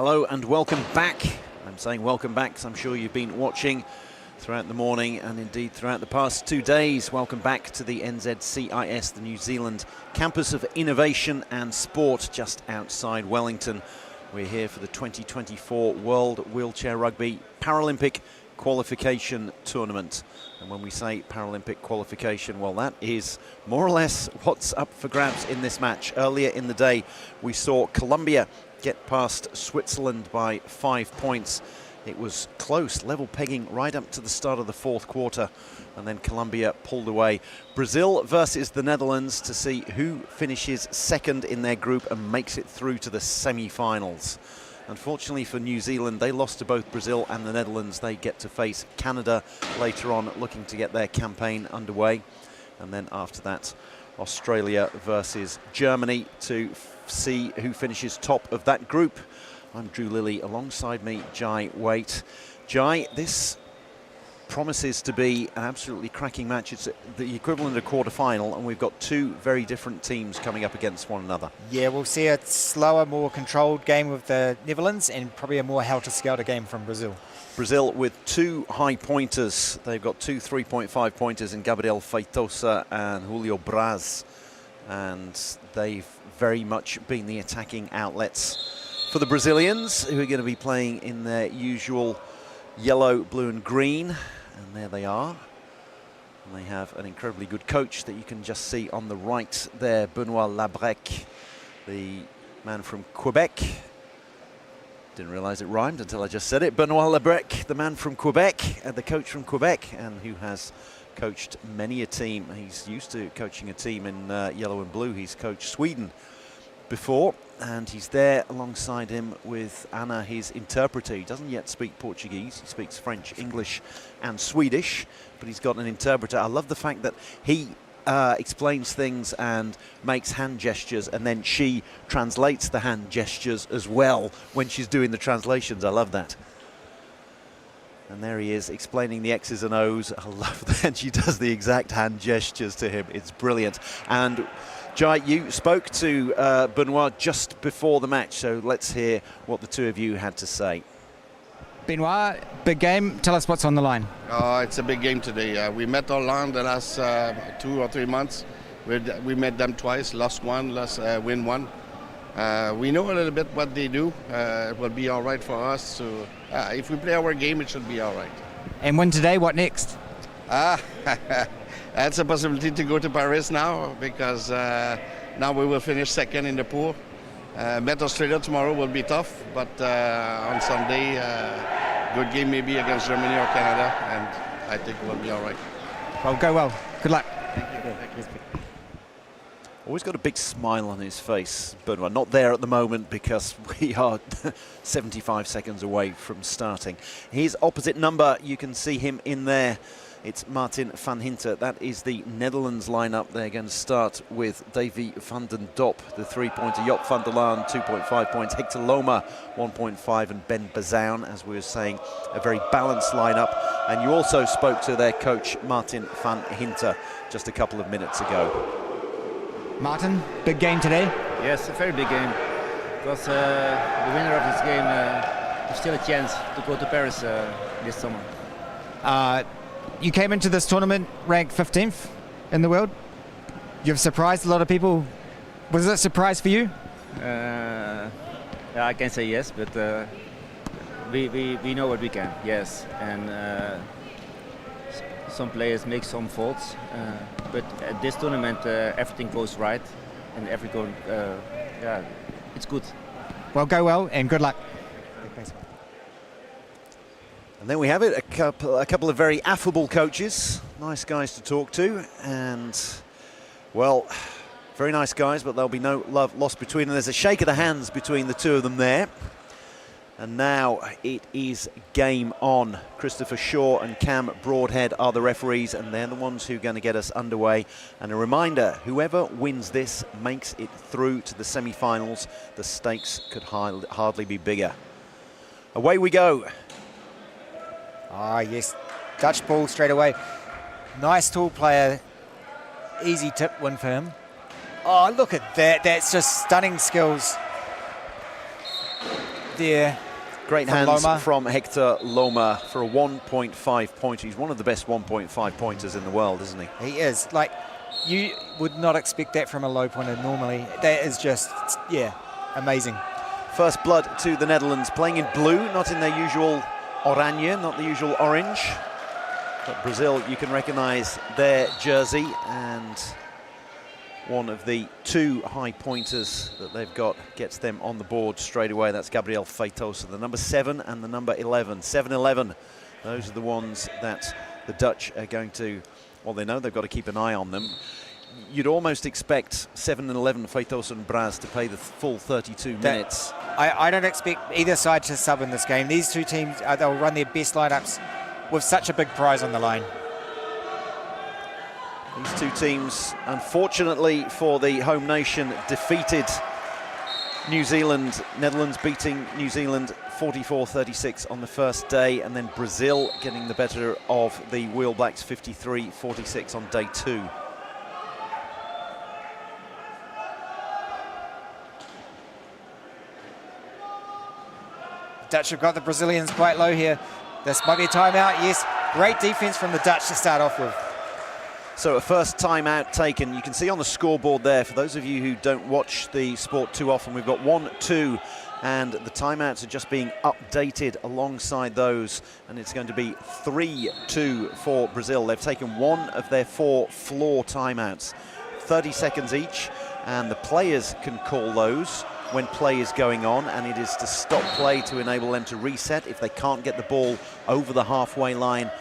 Hello and welcome back. I'm saying welcome back because I'm sure you've been watching throughout the morning and indeed throughout the past 2 days. Welcome back to the NZCIS, the New Zealand Campus of Innovation and Sport, just outside Wellington. We're here for the 2024 World Wheelchair Rugby Paralympic Qualification Tournament. And when we say Paralympic qualification, well, that is more or less what's up for grabs in this match. Earlier in the day, we saw Colombia get past Switzerland by 5 points. It was close, level pegging right up to the start of the fourth quarter, and then Colombia pulled away. Brazil versus the Netherlands to see who finishes second in their group and makes it through to the semi-finals. Unfortunately for New Zealand, they lost to both Brazil and the Netherlands. They get to face Canada later on, looking to get their campaign underway. And then after that, Australia versus Germany to see who finishes top of that group. I'm Drew Lilly, alongside me, Jai Waite. Jai, this promises to be an absolutely cracking match. It's the equivalent of a quarter-final, and we've got two very different teams coming up against one another. Yeah, we'll see a slower, more controlled game with the Netherlands and probably a more helter-skelter game from Brazil. Brazil with two high pointers. They've got two 3.5 pointers in Gabriel Feitosa and Julio Braz, and they've very much been the attacking outlets for the Brazilians, who are going to be playing in their usual yellow, blue and green. And there they are. And they have an incredibly good coach that you can just see on the right there, Benoit Labrec, the man from Quebec. Didn't realize it rhymed until I just said it. Benoit Labrec, the man from Quebec, the coach from Quebec, and who has coached many a team. He's used to coaching a team in yellow and blue. He's coached Sweden before, and he's there alongside him with Anna, his interpreter. He doesn't yet speak Portuguese. He speaks French, English and Swedish, but he's got an interpreter. I love the fact that he explains things and makes hand gestures, and then she translates the hand gestures as well when she's doing the translations. I love that. And there he is explaining the X's and O's. I love that. She does the exact hand gestures to him. It's brilliant. And Jai, you spoke to Benoit just before the match, so let's hear what the two of you had to say. Benoit, big game. Tell us what's on the line. It's a big game today. We met Holland the last 2 or 3 months. We met them twice, lost one, win one. We know a little bit what they do. It will be all right for us. So if we play our game, it should be all right. And win today, what next? That's a possibility to go to Paris now, because now we will finish second in the pool. Met Australia tomorrow will be tough, but on Sunday, good game maybe against Germany or Canada, and I think we'll be all right. Well, go well. Good luck. Thank you. Thank you. Always got a big smile on his face, Benoit. Not there at the moment because we are 75 seconds away from starting. His opposite number, you can see him in there. It's Martin van Hinter. That is the Netherlands lineup. They're going to start with Davy van den Dop, the 3-pointer, Job van der Laan, 2.5 points, Hector Loma, 1.5, and Ben Bazoun, as we were saying, a very balanced lineup. And you also spoke to their coach, Martin van Hinter, just a couple of minutes ago. Martin, big game today? Yes, a very big game. Because the winner of this game has still a chance to go to Paris this summer. You came into this tournament ranked 15th in the world. You've surprised a lot of people. Was it a surprise for you? Yeah, I can say yes, but we know what we can, yes. And some players make some faults, but at this tournament everything goes right, and everything, yeah, it's good. Well, go well and good luck. And then we have it, a couple of very affable coaches, nice guys to talk to, and, well, very nice guys, but there'll be no love lost between them. There's a shake of the hands between the two of them there. And now it is game on. Christopher Shaw and Cam Broadhead are the referees, and they're the ones who are going to get us underway. And a reminder, whoever wins this makes it through to the semi-finals. The stakes could hardly be bigger. Away we go. Ah, yes. Dutch ball straight away. Nice tall player. Easy tip win for him. Oh, look at that. That's just stunning skills. there. Great from hands Loma. from Hector Loma for a 1.5 pointer. He's one of the best 1.5 pointers in the world, isn't he? He is. Like, you would not expect that from a low pointer normally. That is just, yeah, amazing. First blood to the Netherlands, playing in blue, not in their usual oranje, not the usual orange. But Brazil, you can recognise their jersey, and one of the two high pointers that they've got gets them on the board straight away. That's Gabriel Feitosa, the number 7 and the number 11. 7-11, those are the ones that the Dutch are going to, well, they know they've got to keep an eye on them. You'd almost expect 7 and 11, Feitosa and Braz, to play the full 32 minutes. I don't expect either side to sub in this game. These two teams, they'll run their best lineups with such a big prize on the line. These two teams, unfortunately for the home nation, defeated New Zealand. Netherlands beating New Zealand 44-36 on the first day, and then Brazil getting the better of the Wheel Blacks 53-46 on day 2. Dutch have got the Brazilians quite low here. This might be a timeout. Yes, great defense from the Dutch to start off with. So a first timeout taken. You can see on the scoreboard there, for those of you who don't watch the sport too often, we've got 1-2, and the timeouts are just being updated alongside those, and it's going to be 3-2 for Brazil. They've taken one of their 4 floor timeouts, 30 seconds each, and the players can call those when play is going on, and it is to stop play to enable them to reset if they can't get the ball over the halfway line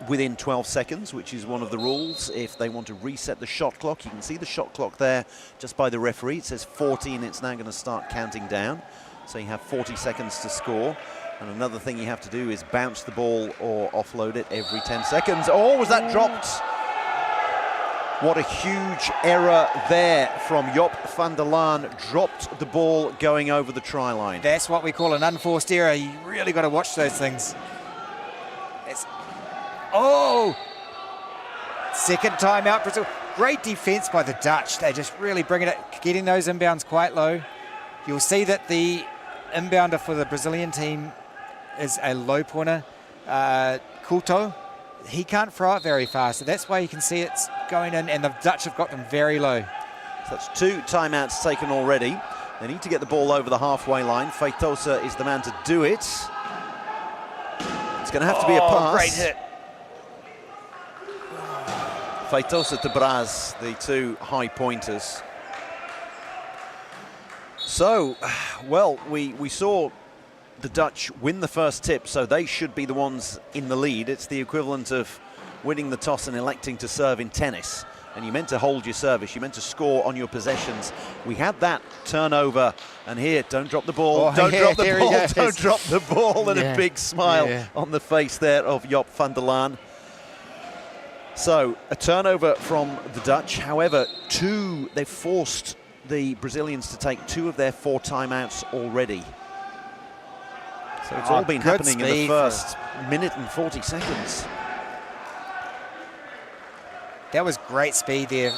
within 12 seconds, which is one of the rules. If they want to reset the shot clock, you can see the shot clock there just by the referee. It says 40, and it's now going to start counting down. So you have 40 seconds to score. And another thing you have to do is bounce the ball or offload it every 10 seconds. Oh, was that dropped? What a huge error there from Job van der Laan. Dropped the ball going over the try line. That's what we call an unforced error. You really got to watch those things. Oh! Second timeout, Brazil. Great defense by the Dutch. They just really bringing it, getting those inbounds quite low. You'll see that the inbounder for the Brazilian team is a low pointer, Couto. He can't throw it very fast, so that's why you can see it's going in, and the Dutch have got them very low. So that's 2 timeouts taken already. They need to get the ball over the halfway line. Feitosa is the man to do it. It's going to have to be a pass. Great hit. Feitosa to Braz, the 2 high pointers. So, well, we saw the Dutch win the first tip, so they should be the ones in the lead. It's the equivalent of winning the toss and electing to serve in tennis. And you meant to hold your service, you meant to score on your possessions. We had that turnover, and here, don't drop the ball, don't drop the ball, don't drop the ball, and a big smile on the face there of Job van der Laan. So, a turnover from the Dutch. However, they've forced the Brazilians to take 2 of their 4 timeouts already. So it's all been happening in the first minute and 40 seconds. That was great speed there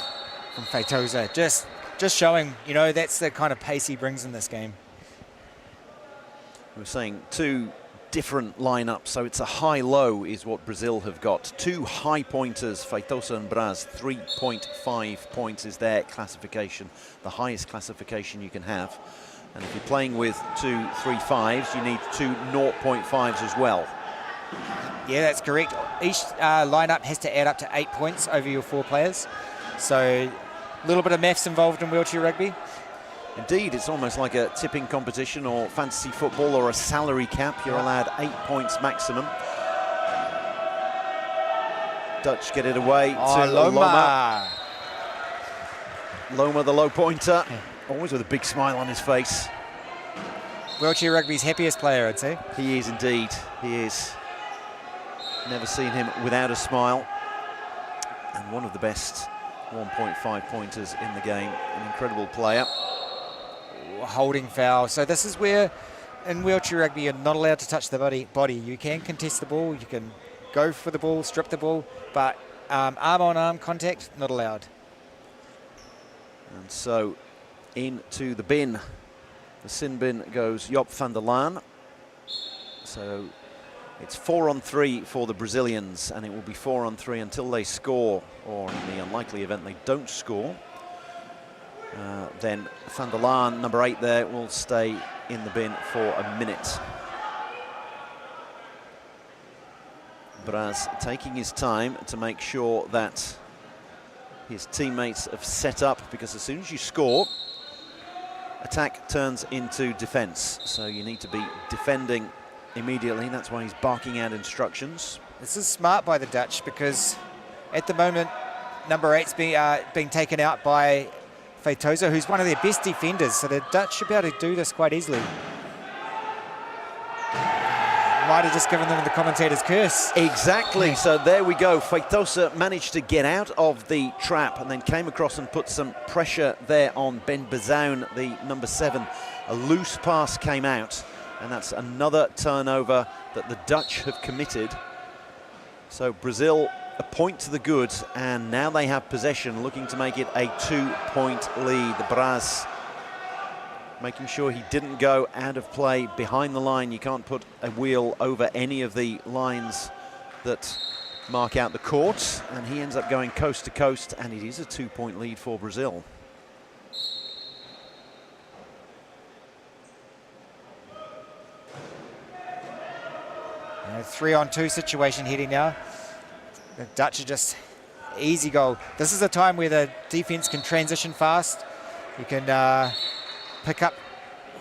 from Feitosa. Just showing, you know, that's the kind of pace he brings in this game. We're saying 2 different lineups, so it's a high-low is what Brazil have got. 2 high pointers, Feitosa and Braz, 3.5 points is their classification, the highest classification you can have. And if you're playing with 2 3.5s, you need 2 0.5s as well. Yeah, that's correct. Each lineup has to add up to 8 points over your 4 players. So a little bit of maths involved in wheelchair rugby. Indeed, it's almost like a tipping competition or fantasy football or a salary cap. You're allowed 8 points maximum. Dutch get it away to Loma. Loma, the low pointer, always with a big smile on his face. Wheelchair rugby's happiest player, I'd say. He is indeed, he is. Never seen him without a smile. And one of the best 1.5 pointers in the game, an incredible player. Holding foul. So this is where in wheelchair rugby you're not allowed to touch the body. You can contest the ball, you can go for the ball, strip the ball, but arm-on-arm contact, not allowed. And so into the bin The sin bin goes Job van der Laan. So it's 4-on-3 for the Brazilians, and it will be 4-on-3 until they score, or in the unlikely event they don't score. Then van der Laan, number 8 there, will stay in the bin for a minute. Braz taking his time to make sure that his teammates have set up, because as soon as you score, attack turns into defense. So you need to be defending immediately. That's why he's barking out instructions. This is smart by the Dutch, because at the moment, number 8's being taken out by Feitosa, who's one of their best defenders. So the Dutch should be able to do this quite easily. Might have just given them the commentator's curse. Exactly, so there we go. Feitosa managed to get out of the trap and then came across and put some pressure there on Ben Bazoun, the number 7. A loose pass came out, and that's another turnover that the Dutch have committed. So Brazil a point to the good, and now they have possession, looking to make it a 2-point lead. The Braz making sure he didn't go out of play behind the line. You can't put a wheel over any of the lines that mark out the court, and he ends up going coast to coast, and it is a 2-point lead for Brazil. A 3-on-2 situation heading now. The Dutch are just easy goal. This is a time where the defense can transition fast. You can pick up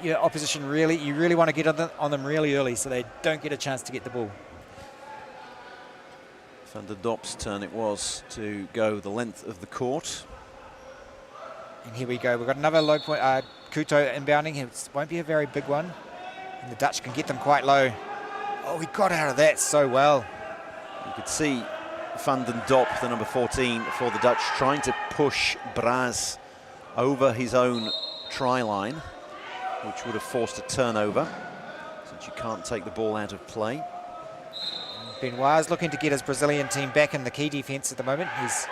your opposition really. You really want to get on them really early so they don't get a chance to get the ball. Van der Dop's turn it was to go the length of the court. And here we go. We've got another low point. Kuto inbounding. It won't be a very big one. And the Dutch can get them quite low. Oh, he got out of that so well. You could see Van den Dop, the number 14 for the Dutch, trying to push Braz over his own try line, which would have forced a turnover, since you can't take the ball out of play. Benoit's looking to get his Brazilian team back in the key defense at the moment. He's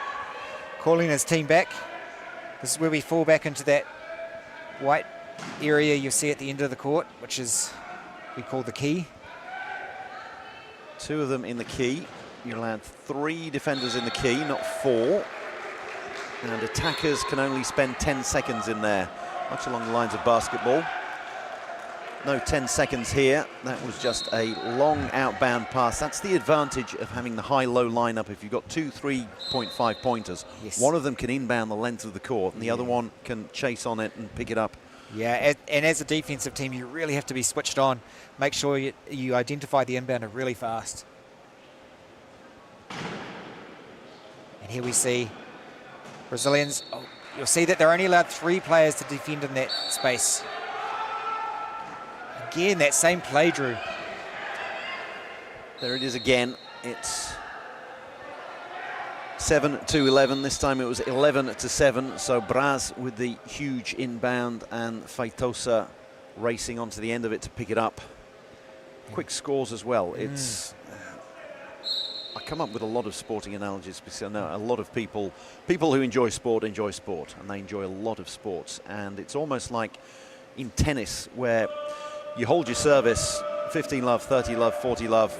calling his team back. This is where we fall back into that white area you see at the end of the court, which is we call the key. 2 of them in the key. You're allowed 3 defenders in the key, not 4. And attackers can only spend 10 seconds in there, much along the lines of basketball. No 10 seconds here. That was just a long outbound pass. That's the advantage of having the high-low lineup. If you've got 2 3.5 pointers, yes, one of them can inbound the length of the court, and the other one can chase on it and pick it up. Yeah, and as a defensive team, you really have to be switched on. Make sure you identify the inbounder really fast. And here we see Brazilians. Oh, you'll see that they're only allowed 3 players to defend in that space. Again, that same play, Drew. There it is again. It's 7-11. This time it was 11-7. So Braz with the huge inbound and Feitosa racing onto the end of it to pick it up. Quick scores as well. It's I come up with a lot of sporting analogies because I know a lot of people who enjoy sport, and they enjoy a lot of sports. And it's almost like in tennis where you hold your service 15 love, 30 love, 40 love,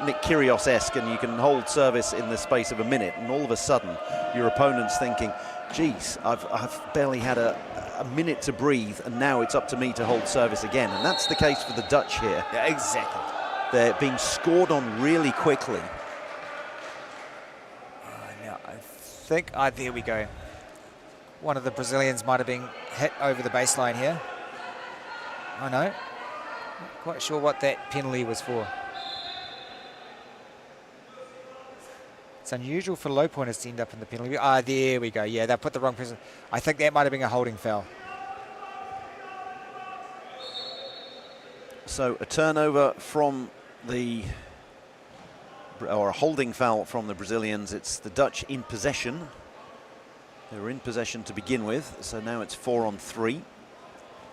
Nick Kyrgios-esque, and you can hold service in the space of a minute, and all of a sudden your opponent's thinking, geez, I've barely had a minute to breathe, and now it's up to me to hold service again. And that's the case for the Dutch here. Yeah, exactly. They're being scored on really quickly. Now I think, there we go. One of the Brazilians might have been hit over the baseline here. Oh no, not quite sure what that penalty was for. It's unusual for low pointers to end up in the penalty. There we go. Yeah, they put the wrong person. I think that might have been a holding foul. So a turnover from or a holding foul from the Brazilians. It's the Dutch in possession. They were in possession to begin with, so now it's 4-on-3.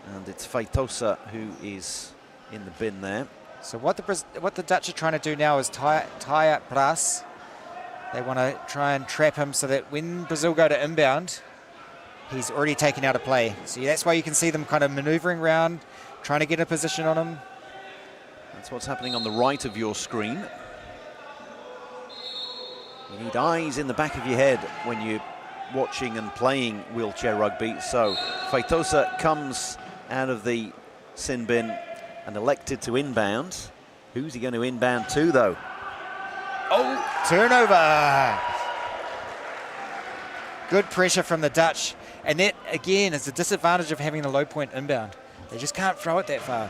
And it's Feitosa who is in the bin there. So what the Dutch are trying to do now is tie up Braz. They want to try and trap him so that when Brazil go to inbound, he's already taken out a play. So that's why you can see them kind of maneuvering around, trying to get a position on him. That's what's happening on the right of your screen. You need eyes in the back of your head when you're watching and playing wheelchair rugby. So Feitosa comes out of the sin bin and elected to inbound. Who's he going to inbound to, though? Oh, turnover. Good pressure from the Dutch. And that, again, is the disadvantage of having a low point inbound. They just can't throw it that far.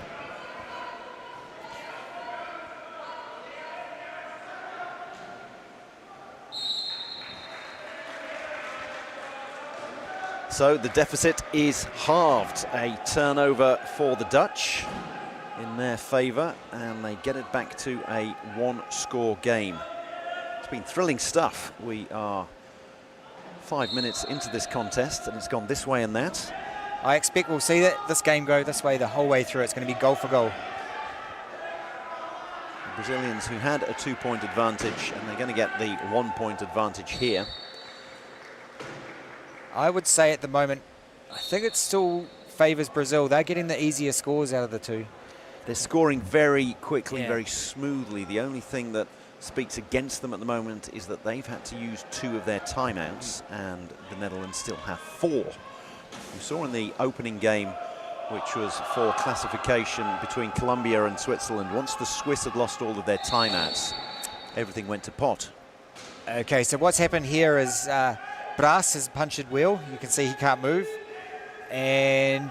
So the deficit is halved. A turnover for the Dutch in their favour, and they get it back to a one-score game. It's been thrilling stuff. We are 5 minutes into this contest, and it's gone this way and that. I expect we'll see this game go this way the whole way through. It's going to be goal for goal. The Brazilians, who had a 2-point advantage, and they're going to get the 1-point advantage here. I would say at the moment, I think it still favours Brazil. They're getting the easier scores out of the two. They're scoring very quickly, Yeah. very smoothly. The only thing that speaks against them at the moment is that they've had to use 2 of their timeouts, and the Netherlands still have 4. You saw in the opening game, which was for classification between Colombia and Switzerland, once the Swiss had lost all of their timeouts, everything went to pot. Okay, so what's happened here is Bras has punctured wheel. You can see he can't move. And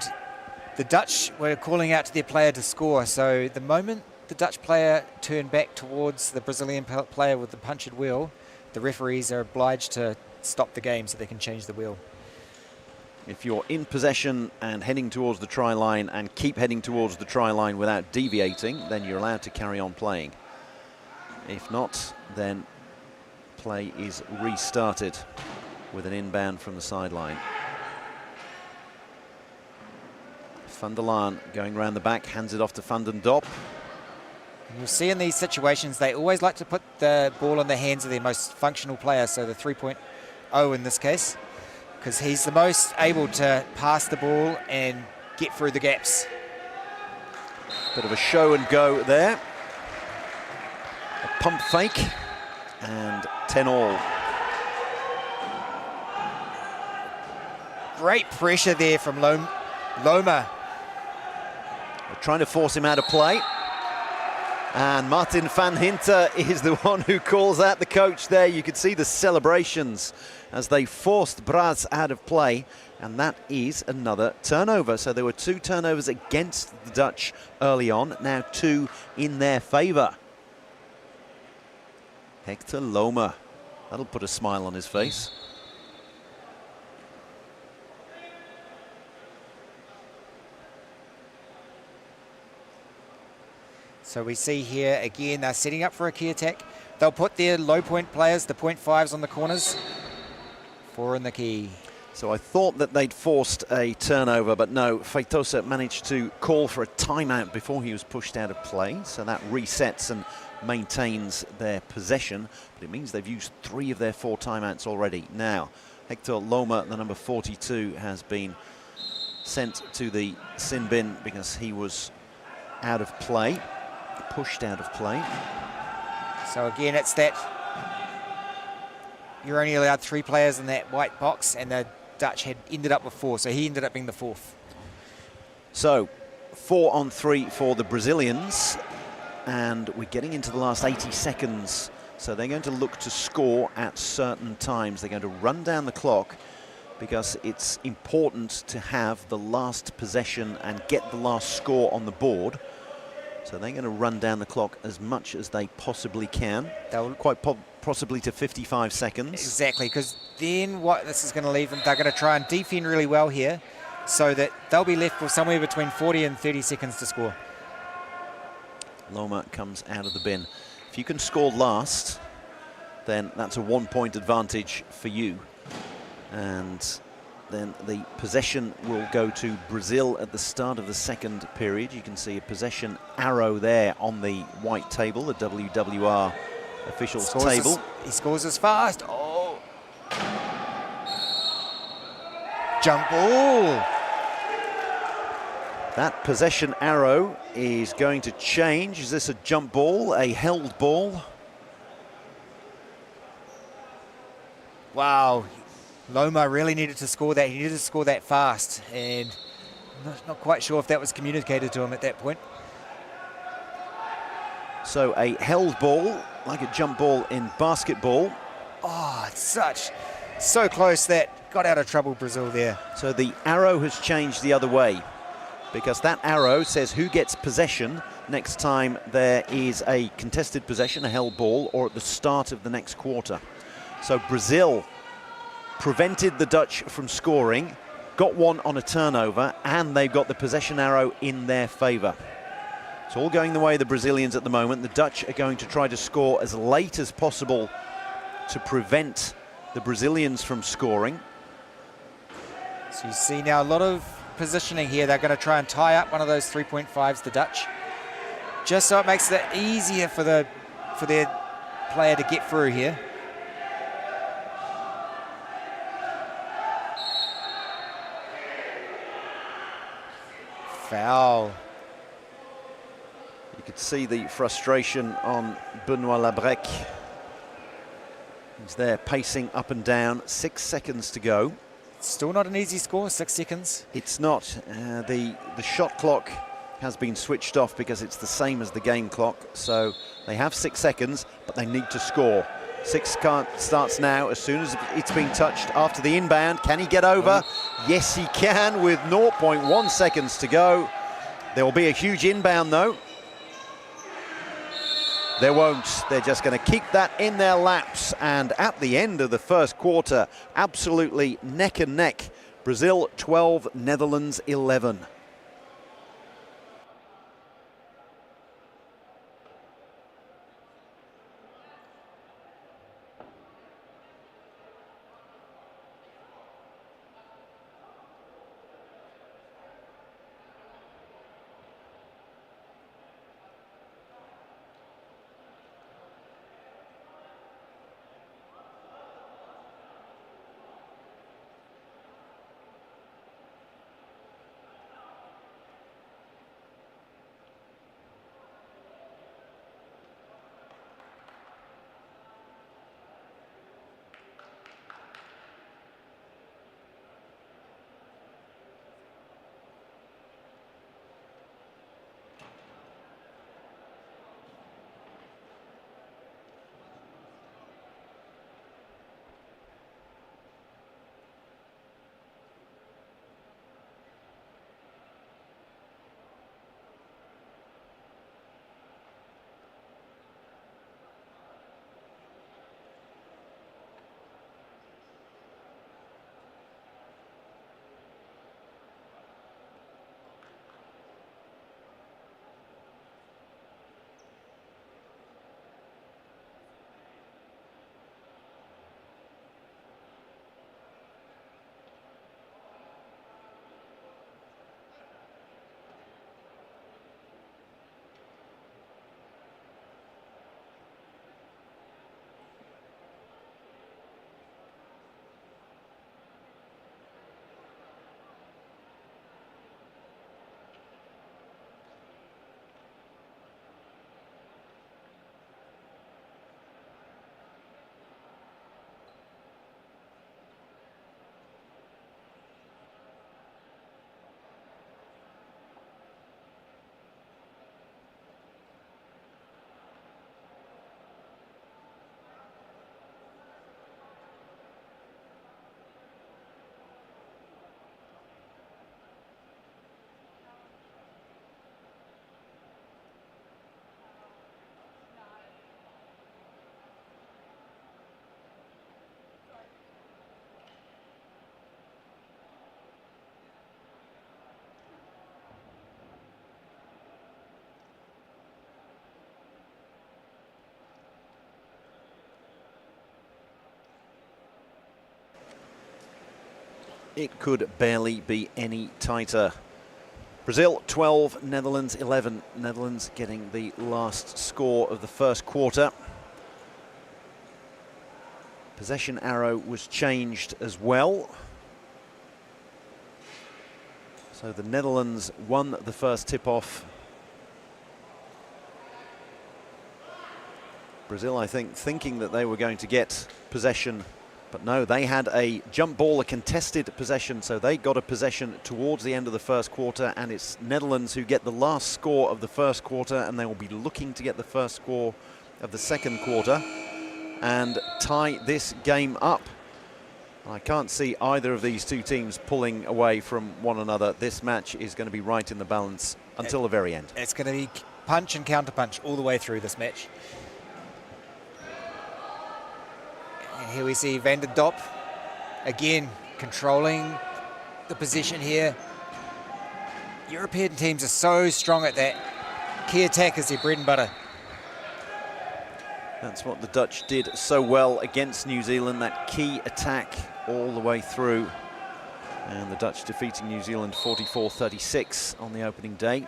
the Dutch were calling out to their player to score. So the moment the Dutch player turned back towards the Brazilian player with the punctured wheel, the referees are obliged to stop the game so they can change the wheel. If you're in possession and heading towards the try line and keep heading towards the try line without deviating, then you're allowed to carry on playing. If not, then play is restarted with an inbound from the sideline. Van der Laan going around the back, hands it off to Van den Dop. And you'll see in these situations, they always like to put the ball in the hands of their most functional player, so the 3.0 in this case, because he's the most able to pass the ball and get through the gaps. Bit of a show and go there. A pump fake and 10-all. Great pressure there from Loma. They're trying to force him out of play. And Martin van Hinter is the one who calls out the coach there. You could see the celebrations as they forced Braz out of play. And that is another turnover. So there were 2 turnovers against the Dutch early on. Now 2 in their favour. Hector Loma. That'll put a smile on his face. So we see here again, they're setting up for a key attack. They'll put their low point players, the 0.5s on the corners. 4 in the key. So I thought that they'd forced a turnover, but no, Feitosa managed to call for a timeout before he was pushed out of play. So that resets and maintains their possession, but it means they've used 3 of their 4 timeouts already. Now, Hector Loma, the number 42, has been sent to the sin bin because he was out of play, pushed out of play. So again, it's that you're only allowed 3 players in that white box, and the Dutch had ended up with 4, so he ended up being the 4th. So 4 on 3 for the Brazilians, and we're getting into the last 80 seconds. So they're going to look to score at certain times. They're going to run down the clock because it's important to have the last possession and get the last score on the board. So they're going to run down the clock as much as they possibly can. They'll quite possibly to 55 seconds. Exactly, because then what this is going to leave them, they're going to try and defend really well here so that they'll be left with somewhere between 40 and 30 seconds to score. Loma comes out of the bin. If you can score last, then that's a 1-point advantage for you. And then the possession will go to Brazil at the start of the second period. You can see a possession arrow there on the white table, the WWR officials table. He scores as fast. Oh. jump ball. That possession arrow is going to change. Is this a jump ball, a held ball? Wow, Loma really needed to score that. He needed to score that fast, and not quite sure if that was communicated to him at that point. So a held ball, like a jump ball in basketball. Oh, it's so close that got out of trouble, Brazil there. So the arrow has changed the other way, because that arrow says who gets possession next time there is a contested possession, a held ball, or at the start of the next quarter. So Brazil prevented the Dutch from scoring, got one on a turnover, and they've got the possession arrow in their favour. It's all going the way of the Brazilians at the moment. The Dutch are going to try to score as late as possible to prevent the Brazilians from scoring. So you see now a lot of positioning here. They're going to try and tie up one of those 3.5s, the Dutch, just so it makes it easier for their player to get through here. Foul. You could see the frustration on Benoit Labrec. He's there pacing up and down. 6 seconds to go. Still not an easy score, 6 seconds. It's not. The shot clock has been switched off because it's the same as the game clock. So they have 6 seconds, but they need to score. 6 starts now as soon as it's been touched after the inbound. Can he get over? Yes, he can with 0.1 seconds to go. There will be a huge inbound though. There won't. They're just going to keep that in their laps. And at the end of the first quarter, absolutely neck and neck. Brazil 12, Netherlands 11. It could barely be any tighter. Brazil 12, Netherlands 11. Netherlands getting the last score of the first quarter. Possession arrow was changed as well. So the Netherlands won the first tip-off. Brazil, I think, thinking that they were going to get possession, but no, they had a jump ball, a contested possession, so they got a possession towards the end of the first quarter, and it's Netherlands who get the last score of the first quarter, and they will be looking to get the first score of the second quarter and tie this game up. I can't see either of these two teams pulling away from one another. This match is going to be right in the balance until the very end. It's going to be punch and counter punch all the way through this match. And here we see Van der Dop again controlling the position here. European teams are so strong at that. Key attack is their bread and butter. That's what the Dutch did so well against New Zealand, that key attack all the way through. And the Dutch defeating New Zealand 44-36 on the opening day.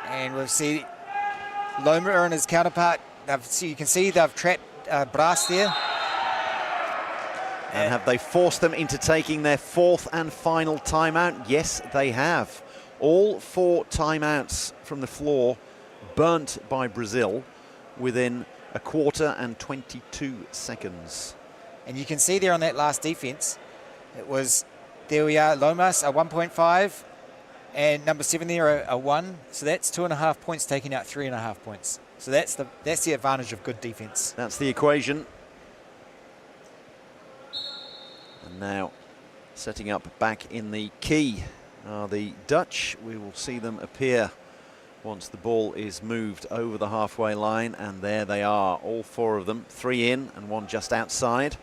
And we'll see Loma and his counterpart. You can see they've trapped Brass there. And have they forced them into taking their fourth and final timeout? Yes, they have. All 4 timeouts from the floor burnt by Brazil within a quarter and 22 seconds. And you can see there on that last defense, it was, there we are, Lomas a 1.5 and number 7 there a 1. So that's 2.5 points taking out 3.5 points. So that's the advantage of good defense. That's the equation. And now setting up back in the key are the Dutch. We will see them appear once the ball is moved over the halfway line, and there they are, all 4 of them, 3 in and 1 just outside.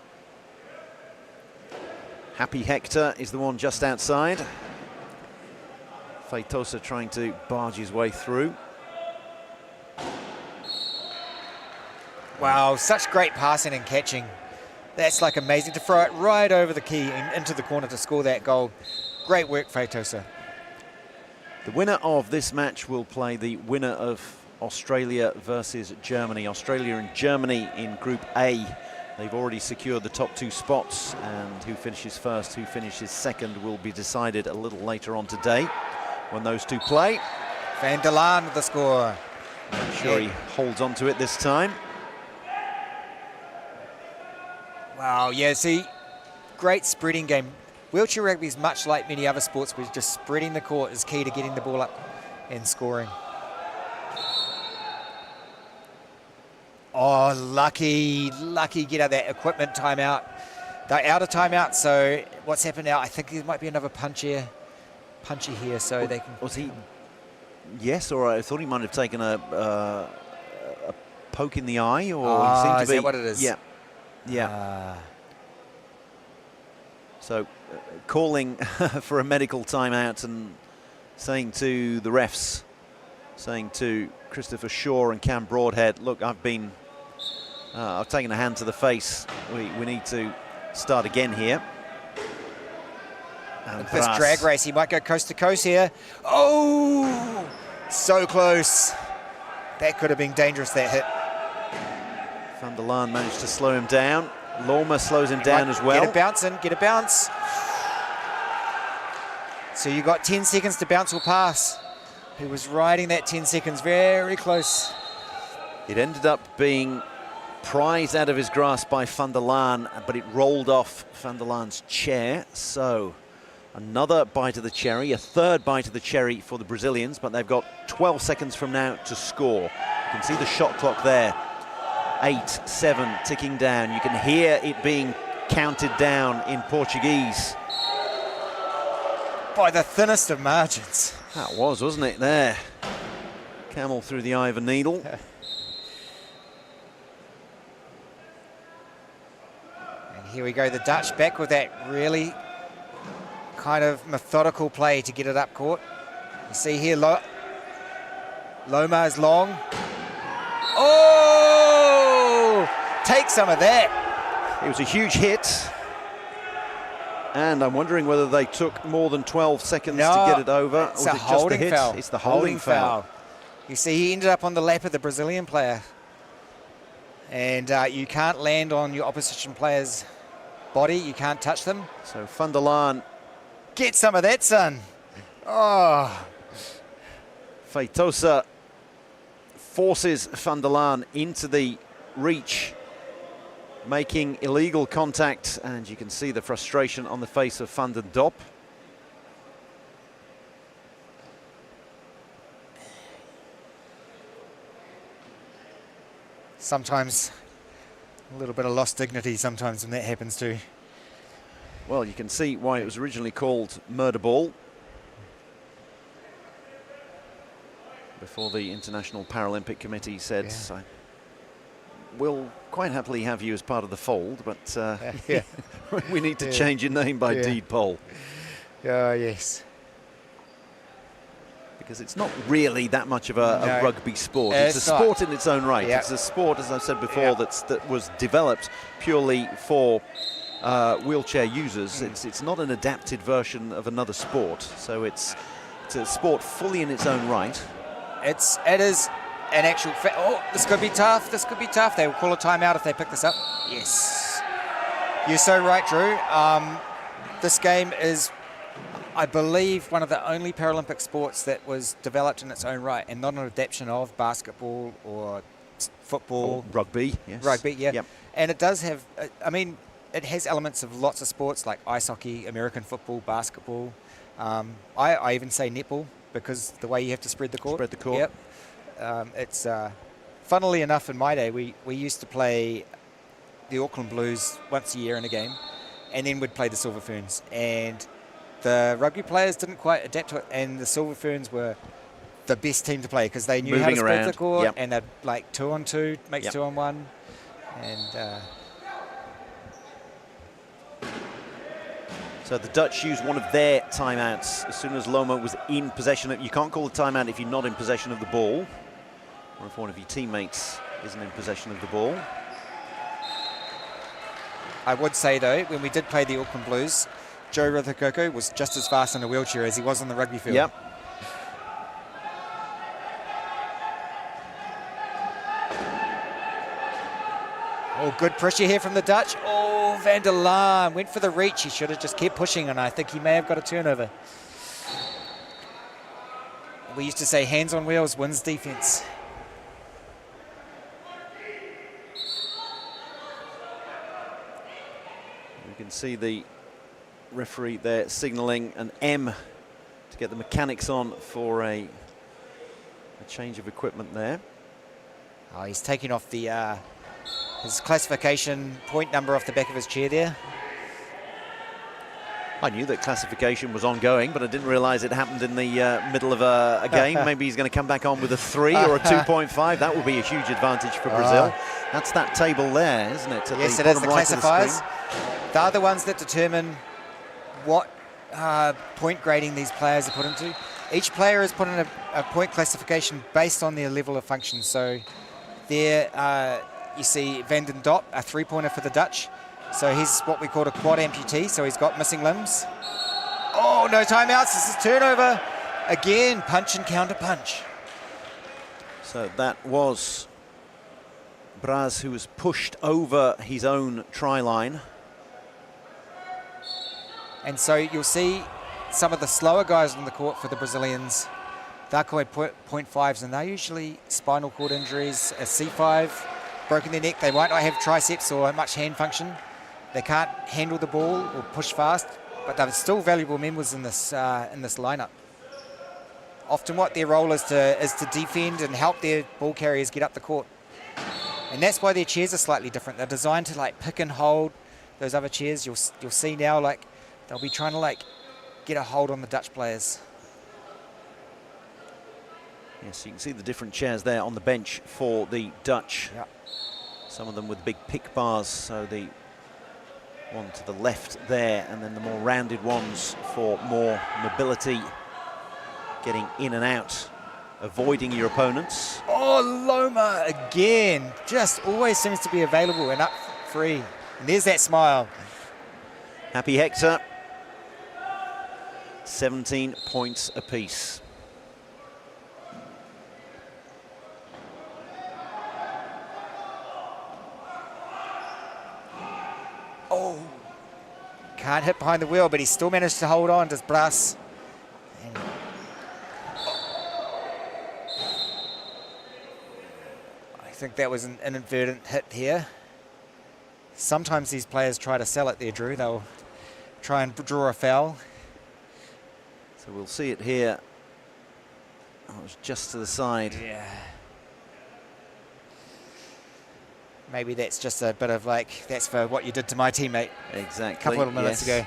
Happy Hector is the one just outside. Feitosa trying to barge his way through. Wow, such great passing and catching. That's like amazing to throw it right over the key and into the corner to score that goal. Great work, Feitosa. The winner of this match will play the winner of Australia versus Germany. Australia and Germany in Group A. They've already secured the top 2 spots, and who finishes first, who finishes second will be decided a little later on today when those two play. Van der Laan with the score. I'm sure he holds on to it this time. Wow, yeah, see, great spreading game. Wheelchair rugby is much like many other sports, where just spreading the court is key to getting the ball up and scoring. Oh, lucky get out of that equipment timeout. They're out of timeout, so what's happened now? I think there might be another punchy here, so they can... Was he? Yes, or I thought he might have taken a poke in the eye, or he seemed to is be... that what it is? Yeah. Yeah. So calling for a medical timeout and saying to the refs, saying to Christopher Shaw and Cam Broadhead, look, I've taken a hand to the face. We need to start again here. And this drag race, he might go coast to coast here. Oh, so close. That could have been dangerous, that hit. Van der Laan managed to slow him down. Loma slows him down as well. Get a bounce in, get a bounce. So you got 10 seconds to bounce or pass. He was riding that 10 seconds very close. It ended up being prized out of his grasp by Van der Laan, but it rolled off Van der Laan's chair. So another bite of the cherry, a third bite of the cherry for the Brazilians, but they've got 12 seconds from now to score. You can see the shot clock there. 8, 7 ticking down. You can hear it being counted down in Portuguese. By the thinnest of margins. That was, wasn't it, there? Camel through the eye of a needle. And here we go, the Dutch back with that really kind of methodical play to get it up court. You see here, Loma is long. Oh! Take some of that. It was a huge hit. And I'm wondering whether they took more than 12 seconds to get it over. It's a holding foul. It's the holding foul. You see, he ended up on the lap of the Brazilian player. And you can't land on your opposition player's body. You can't touch them. So Van der Laan. Get some of that, son. Oh, Feitosa forces Van der Laan into the reach, making illegal contact, and you can see the frustration on the face of Van den Dop. sometimes a little bit of lost dignity sometimes when that happens too. Well, you can see why it was originally called murder ball before the International Paralympic Committee said, Yeah. we'll quite happily have you as part of the fold, but Yeah. we need to Yeah. change your name by Yeah. deed poll. Yes. Because it's not really that much of a No. rugby sport. It's a It's not. sport in its own right. Yeah. It's a sport, as I've said before, Yeah. that was developed purely for wheelchair users. It's not an adapted version of another sport. So it's a sport fully in its own right. It is an actual oh, this could be tough. This could be tough. They will call a timeout if they pick this up. Yes. You're so right, Drew. This game is, I believe, one of the only Paralympic sports that was developed in its own right and not an adaptation of basketball or football. Or rugby, yes. Rugby, yeah. Yep. And it does have, I mean, it has elements of lots of sports like ice hockey, American football, basketball. I even say netball because the way you have to spread the court. Spread the court. Yep. It's, funnily enough, in my day, we used to play the Auckland Blues once a year in a game, and then we'd play the Silver Ferns. And the rugby players didn't quite adapt to it, and the Silver Ferns were the best team to play because they knew how to Moving spread around, the court, yep. and they'd like 2-on-2, makes Yep. 2-on-1. And So the Dutch used one of their timeouts as soon as Loma was in possession of. You can't call a timeout if you're not in possession of the ball, or if one of your teammates isn't in possession of the ball. I would say, though, when we did play the Auckland Blues, Joe Rithikoko was just as fast in a wheelchair as he was on the rugby field. Yep. Oh, good pressure here from the Dutch. Oh, Van der Laan went for the reach. He should have just kept pushing, and I think he may have got a turnover. We used to say hands on wheels wins defense. You can see the referee there signaling an M to get the mechanics on for a change of equipment there. Oh, he's taking off the his classification point number off the back of his chair there. I knew that classification was ongoing, but I didn't realise it happened in the middle of a game. Maybe he's going to come back on with a 3 or a 2.5. That would be a huge advantage for Brazil. That's that table there, isn't it? At Yes, the it is bottom the right of the classifiers. screen. They're the ones that determine what point grading these players are put into. Each player is put in a point classification based on their level of function. So there you see Van den Dop, a 3-pointer for the Dutch. So he's what we call a quad amputee, so he's got missing limbs. Oh, no timeouts, this is turnover. Again, punch and counter punch. So that was Braz, who was pushed over his own try line. And so you'll see some of the slower guys on the court for the Brazilians. They're called 0.5s, and they're usually spinal cord injuries, a C5, broken their neck. They might not have triceps or much hand function. They can't handle the ball or push fast, but they're still valuable members in this lineup. Often what their role is to defend and help their ball carriers get up the court. And that's why their chairs are slightly different. They're designed to like pick and hold those other chairs. You'll see now like they'll be trying to like get a hold on the Dutch players. Yes, you can see the different chairs there on the bench for the Dutch. Yep. Some of them with big pick bars, so the one to the left there, and then the more rounded ones for more mobility, getting in and out, avoiding your opponents. Oh, Loma again. Just always seems to be available and up free. And there's that smile. Happy Hector. 17 points apiece. Can't hit behind the wheel, but he still managed to hold on to Braz. And think that was an inadvertent hit here. Sometimes these players try to sell it there, Drew. They'll try and draw a foul. So we'll see it here. Oh, it was just to the side. Yeah. Maybe that's just a bit of like, that's for what you did to my teammate. Exactly. A couple of minutes ago.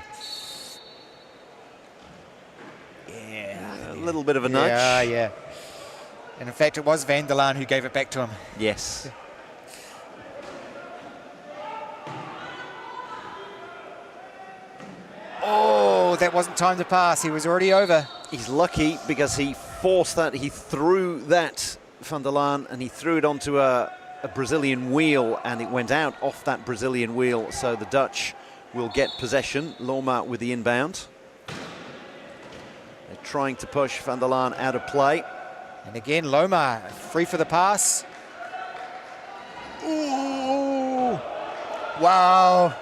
Yeah. A little bit of a nudge. Yeah, yeah. And in fact, it was Van der Laan who gave it back to him. Yes. Oh, that wasn't time to pass. He was already over. He's lucky because he forced that. He threw that, Van der Laan, and he threw it onto a Brazilian wheel, and it went out off that Brazilian wheel. So the Dutch will get possession. Loma with the inbound. They're trying to push Van der Laan out of play. And again, Loma free for the pass. Ooh! Wow!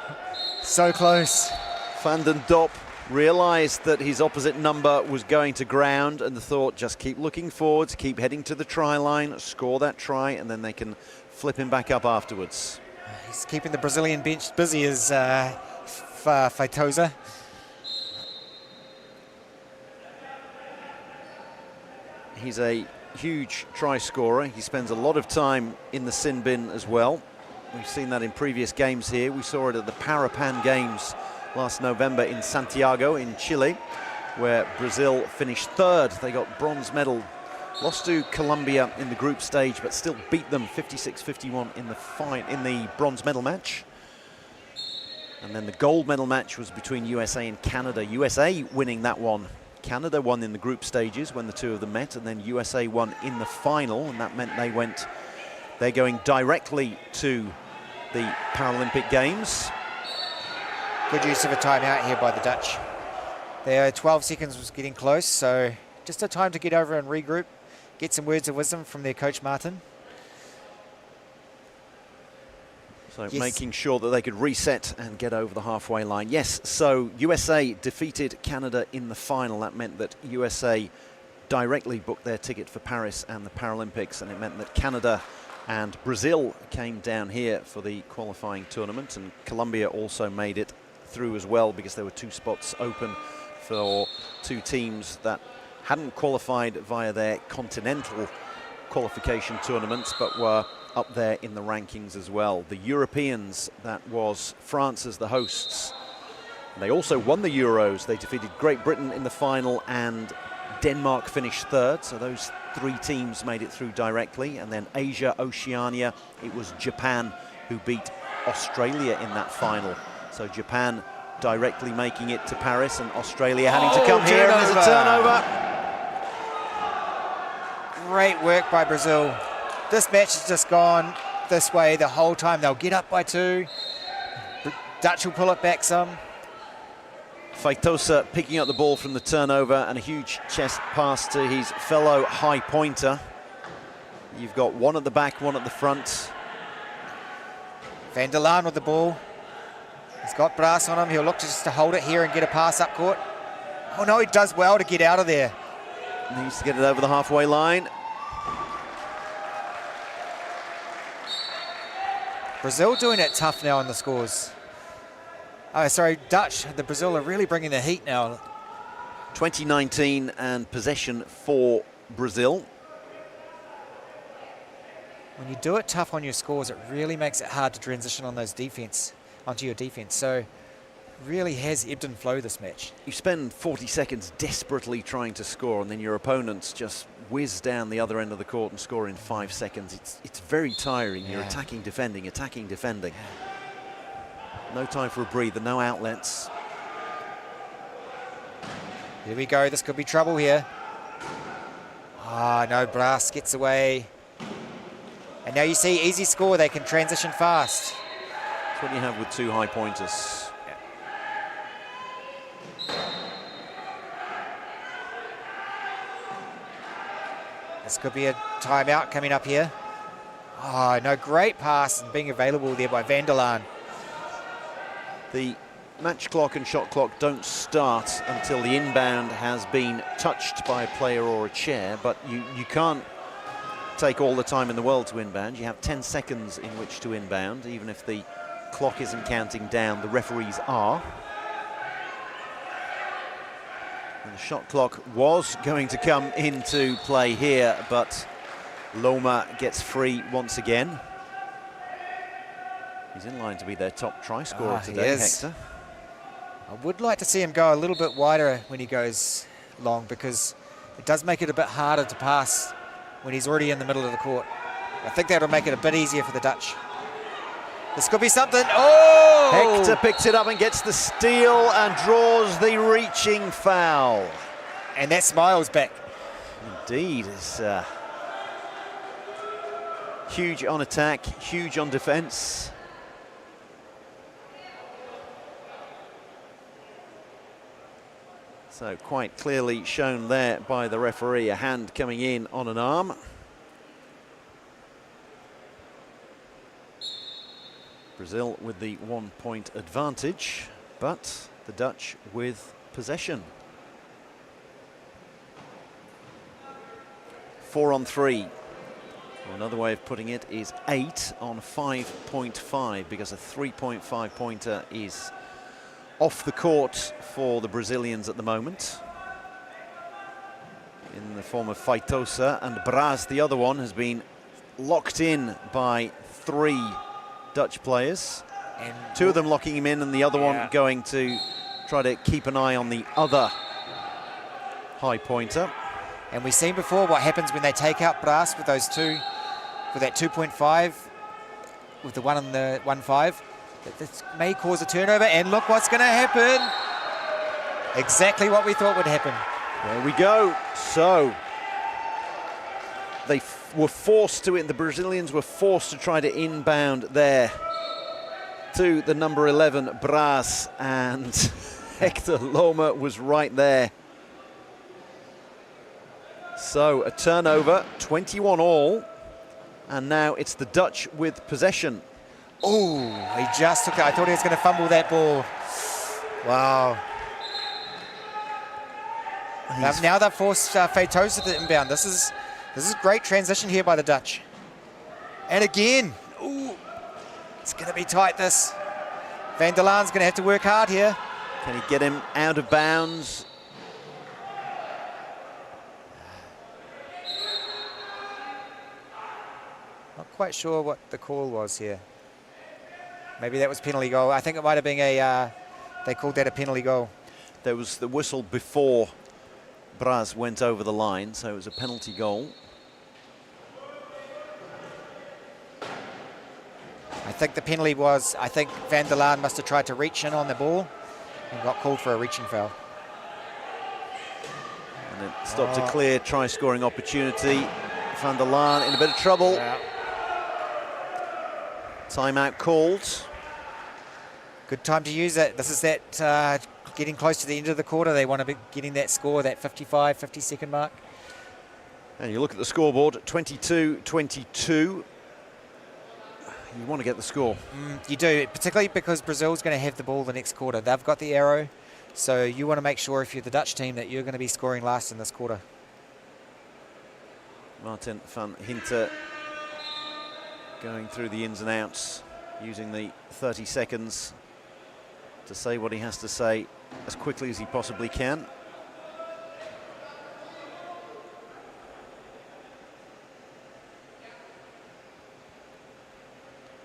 So close. Van den Dop realised that his opposite number was going to ground and thought, just keep looking forwards, keep heading to the try line, score that try, and then they can flip him back up afterwards. He's keeping the Brazilian bench busy as Feitosa. He's a huge try scorer. He spends a lot of time in the sin bin as well. We've seen that in previous games here. We saw it at the Parapan Games last November in Santiago in Chile, where Brazil finished third. They got bronze medal, lost to Colombia in the group stage, but still beat them 56-51 in the bronze medal match. And then the gold medal match was between USA and Canada. USA winning that one. Canada won in the group stages when the two of them met, and then USA won in the final, and that meant they're going directly to the Paralympic Games. Good use of a timeout here by the Dutch. Their 12 seconds was getting close, so just a time to get over and regroup, get some words of wisdom from their coach, Martin. So yes. Making sure that they could reset and get over the halfway line. Yes, so USA defeated Canada in the final. That meant that USA directly booked their ticket for Paris and the Paralympics, and it meant that Canada and Brazil came down here for the qualifying tournament, and Colombia also made it through as well because there were two spots open for two teams that hadn't qualified via their continental qualification tournaments but were up there in the rankings as well. The Europeans, that was France as the hosts. They also won the Euros. They defeated Great Britain in the final and Denmark finished third, so those three teams made it through directly. And then Asia, Oceania, it was Japan who beat Australia in that final. So Japan directly making it to Paris, and Australia having to come here, and there's a turnover. Great work by Brazil. This match has just gone this way the whole time. They'll get up by two. Dutch will pull it back some. Feitosa picking up the ball from the turnover, and a huge chest pass to his fellow high pointer. You've got one at the back, one at the front. Van der Laan with the ball. He's got brass on him. He'll look just to hold it here and get a pass up court. Oh no, he does well to get out of there. Needs to get it over the halfway line. Brazil doing it tough now on the scores. Oh, sorry, Dutch. The Brazil are really bringing the heat now. 2019 and possession for Brazil. When you do it tough on your scores, it really makes it hard to transition on those onto your defense. So really has ebbed and flowed this match. You spend 40 seconds desperately trying to score, and then your opponents just whiz down the other end of the court and score in 5 seconds. It's very tiring. Yeah. You're attacking, defending. No time for a breather, no outlets. Here we go. This could be trouble here. Ah, no, Brass gets away. And now you see easy score. They can transition fast. That's what you have with two high pointers. This could be a timeout coming up here. Oh, no, great pass and being available there by Van der Laan. The match clock and shot clock don't start until the inbound has been touched by a player or a chair, but you can't take all the time in the world to inbound. You have 10 seconds in which to inbound, even if the clock isn't counting down, the referees are. And the shot clock was going to come into play here, but Loma gets free once again. He's in line to be their top try scorer today, Hector. I would like to see him go a little bit wider when he goes long, because it does make it a bit harder to pass when he's already in the middle of the court. I think that'll make it a bit easier for the Dutch. This could be something. Oh! Hector picks it up and gets the steal and draws the reaching foul. And that smile's back. Indeed, it's huge on attack, huge on defence. So quite clearly shown there by the referee, a hand coming in on an arm. Brazil with the 1 point advantage, but the Dutch with possession. 4 on 3. Well, another way of putting it is 8 on 5.5, because a 3.5 pointer is off the court for the Brazilians at the moment, in the form of Feitosa, and Braz, the other one, has been locked in by 3 Dutch players. And 2 of them locking him in, and the other one going to try to keep an eye on the other high pointer. And we've seen before what happens when they take out Braz with those 2, with that 2.5, with the 1 and the 1.5. This may cause a turnover, and look what's going to happen. Exactly what we thought would happen. There we go. So they were forced to the Brazilians were forced to try to inbound there to the number 11 Braz, and Hector Loma was right there. So a turnover, 21 all, and now it's the Dutch with possession. Oh, he just took it. I thought he was going to fumble that ball. Wow. Now they've forced Feitosa to inbound. This is great transition here by the Dutch. And again, ooh, it's going to be tight, this. Van der Laan's going to have to work hard here. Can he get him out of bounds? Not quite sure what the call was here. Maybe that was penalty goal. I think it might have been they called that a penalty goal. There was the whistle before Braz went over the line, so it was a penalty goal. I think the penalty was, I think Van der Laan must have tried to reach in on the ball and got called for a reaching foul. And it stopped a clear try-scoring opportunity. Van der Laan in a bit of trouble. Yeah. Timeout called. Good time to use it. This is that getting close to the end of the quarter. They want to be getting that score, that 55, 50-second mark. And you look at the scoreboard, 22-22. You want to get the score. You do, particularly because Brazil's going to have the ball the next quarter. They've got the arrow, so you want to make sure if you're the Dutch team that you're going to be scoring last in this quarter. Martin van Hinter going through the ins and outs, using the 30 seconds to say what he has to say as quickly as he possibly can.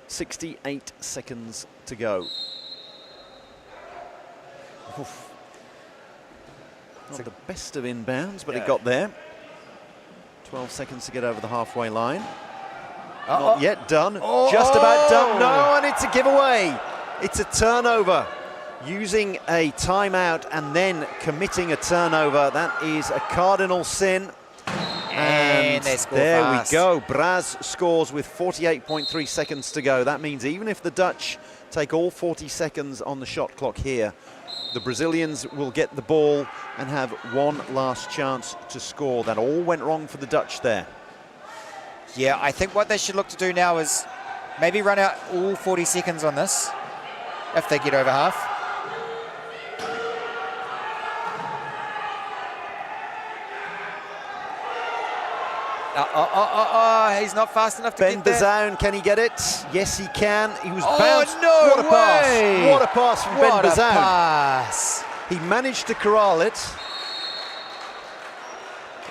.68 seconds to go. Oof. Not the best of inbounds, but it got there. 12 seconds to get over the halfway line. Not yet done. Just about done. No, and it's a giveaway. It's a turnover. Using a timeout and then committing a turnover. That is a cardinal sin. And there we go. Braz scores with 48.3 seconds to go. That means even if the Dutch take all 40 seconds on the shot clock here, the Brazilians will get the ball and have one last chance to score. That all went wrong for the Dutch there. Yeah, I think what they should look to do now is maybe run out all 40 seconds on this, if they get over half. He's not fast enough to Ben get there. Bazoun, can he get it? Yes, he can. He was Oh, bounced. no What a pass. way. What a pass from What Ben a Bazoun. pass. He managed to corral it.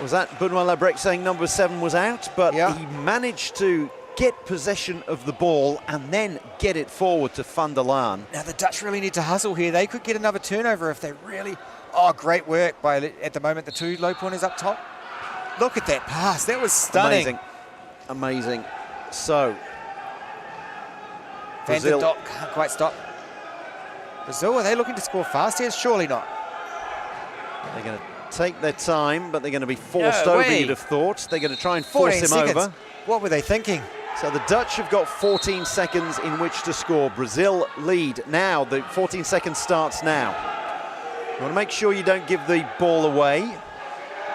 Was that Benoit Labrec saying number 7 was out? But Yeah. he managed to get possession of the ball and then get it forward to Van der Laan. Now the Dutch really need to hustle here. They could get another turnover if they really... Oh, great work by, at the moment, the 2 low pointers up top. Look at that pass. That was stunning. Amazing. Amazing. So, Van der Brazil. Dok can't quite stop. Brazil, are they looking to score fast here? Surely not. They're going to take their time, but they're going to be forced No over, way. you'd have thought. They're going to try and force 14 him seconds. over. What were they thinking? So the Dutch have got 14 seconds in which to score. Brazil lead now. The 14 seconds starts now. You want to make sure you don't give the ball away.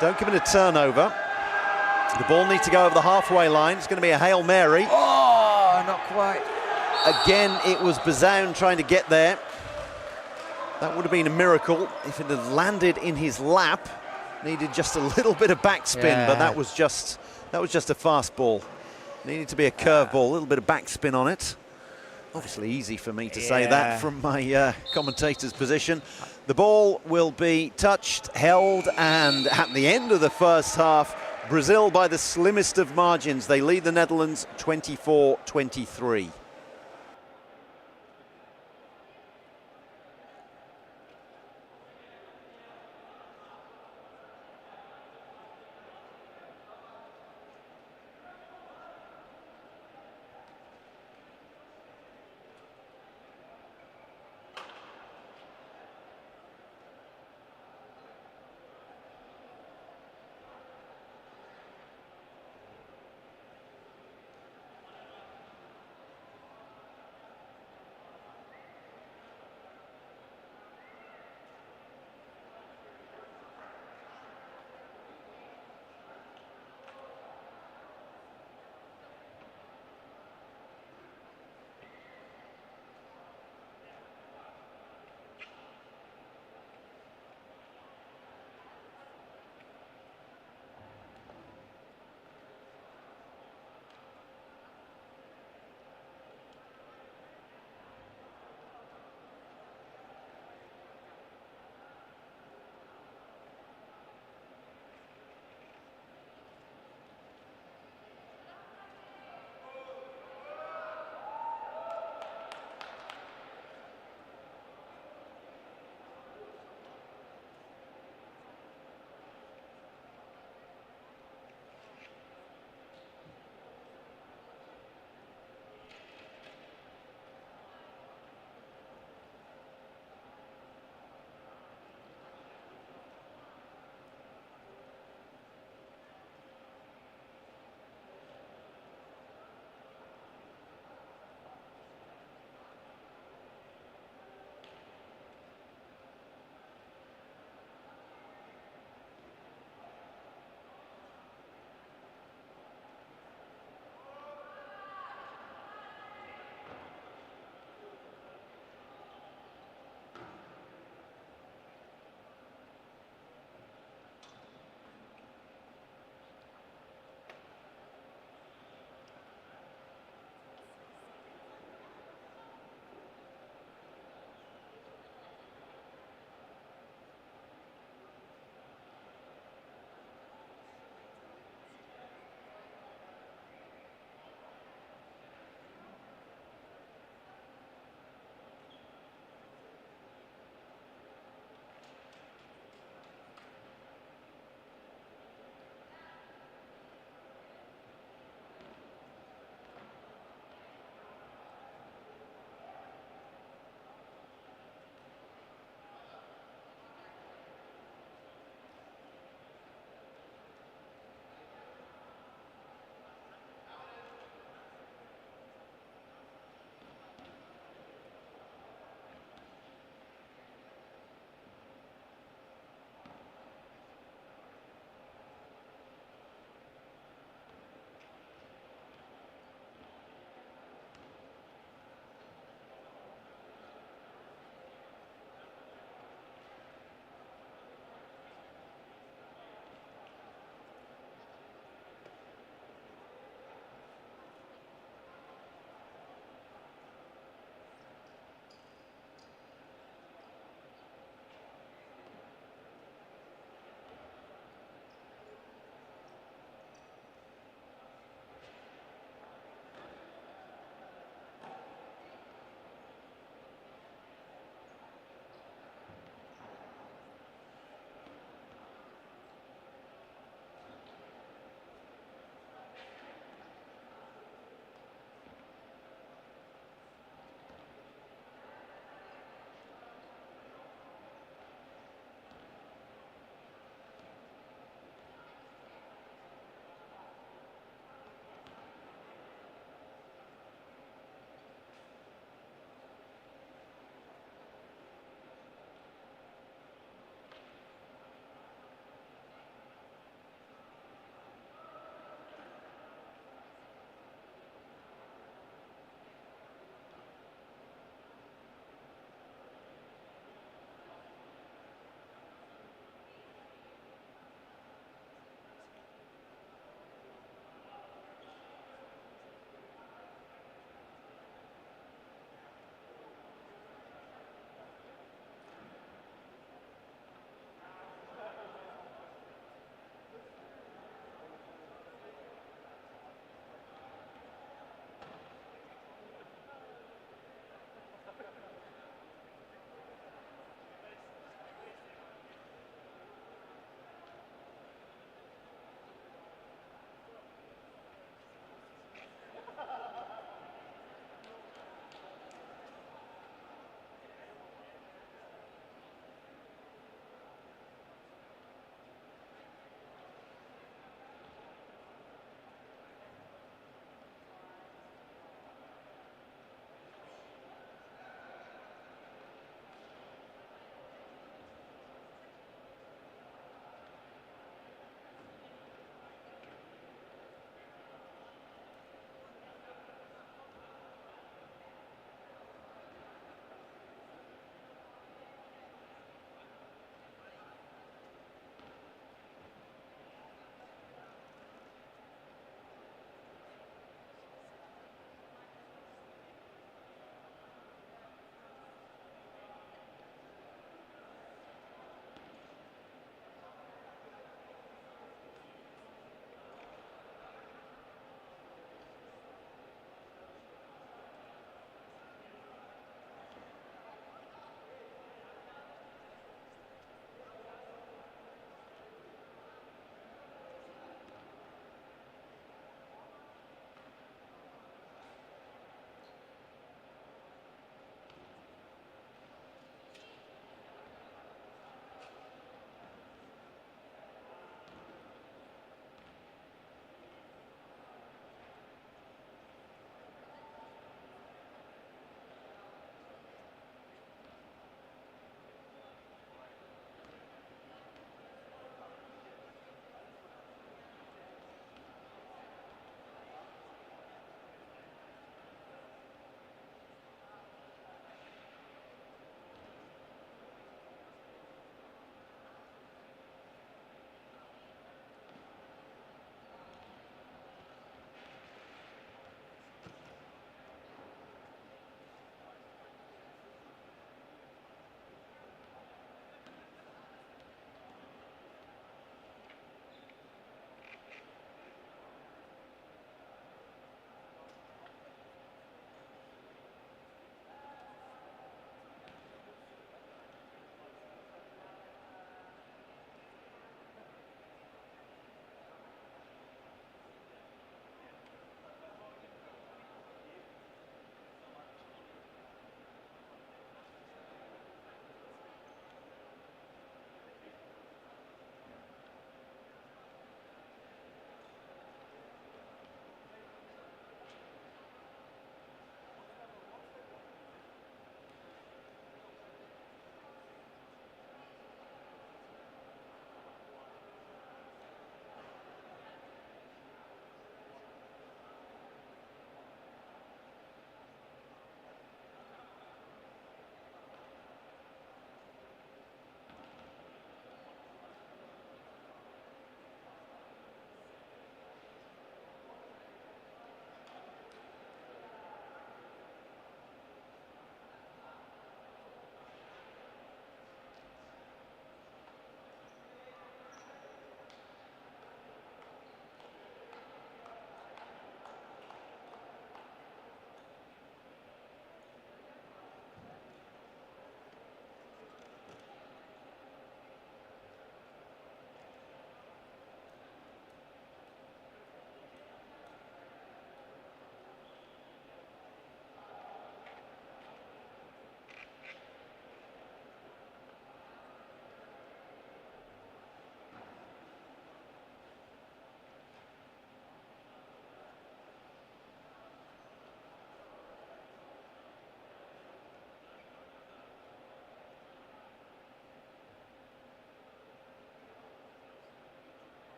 Don't give it a turnover. The ball needs to go over the halfway line. It's going to be a Hail Mary. Oh, not quite. Again, it was Bazoun trying to get there. That would have been a miracle if it had landed in his lap. Needed just a little bit of backspin, but that was just a fast ball. Needed to be a curve ball, a little bit of backspin on it. Obviously easy for me to say that from my commentator's position. The ball will be touched, held, and at the end of the first half, Brazil by the slimmest of margins. They lead the Netherlands 24-23.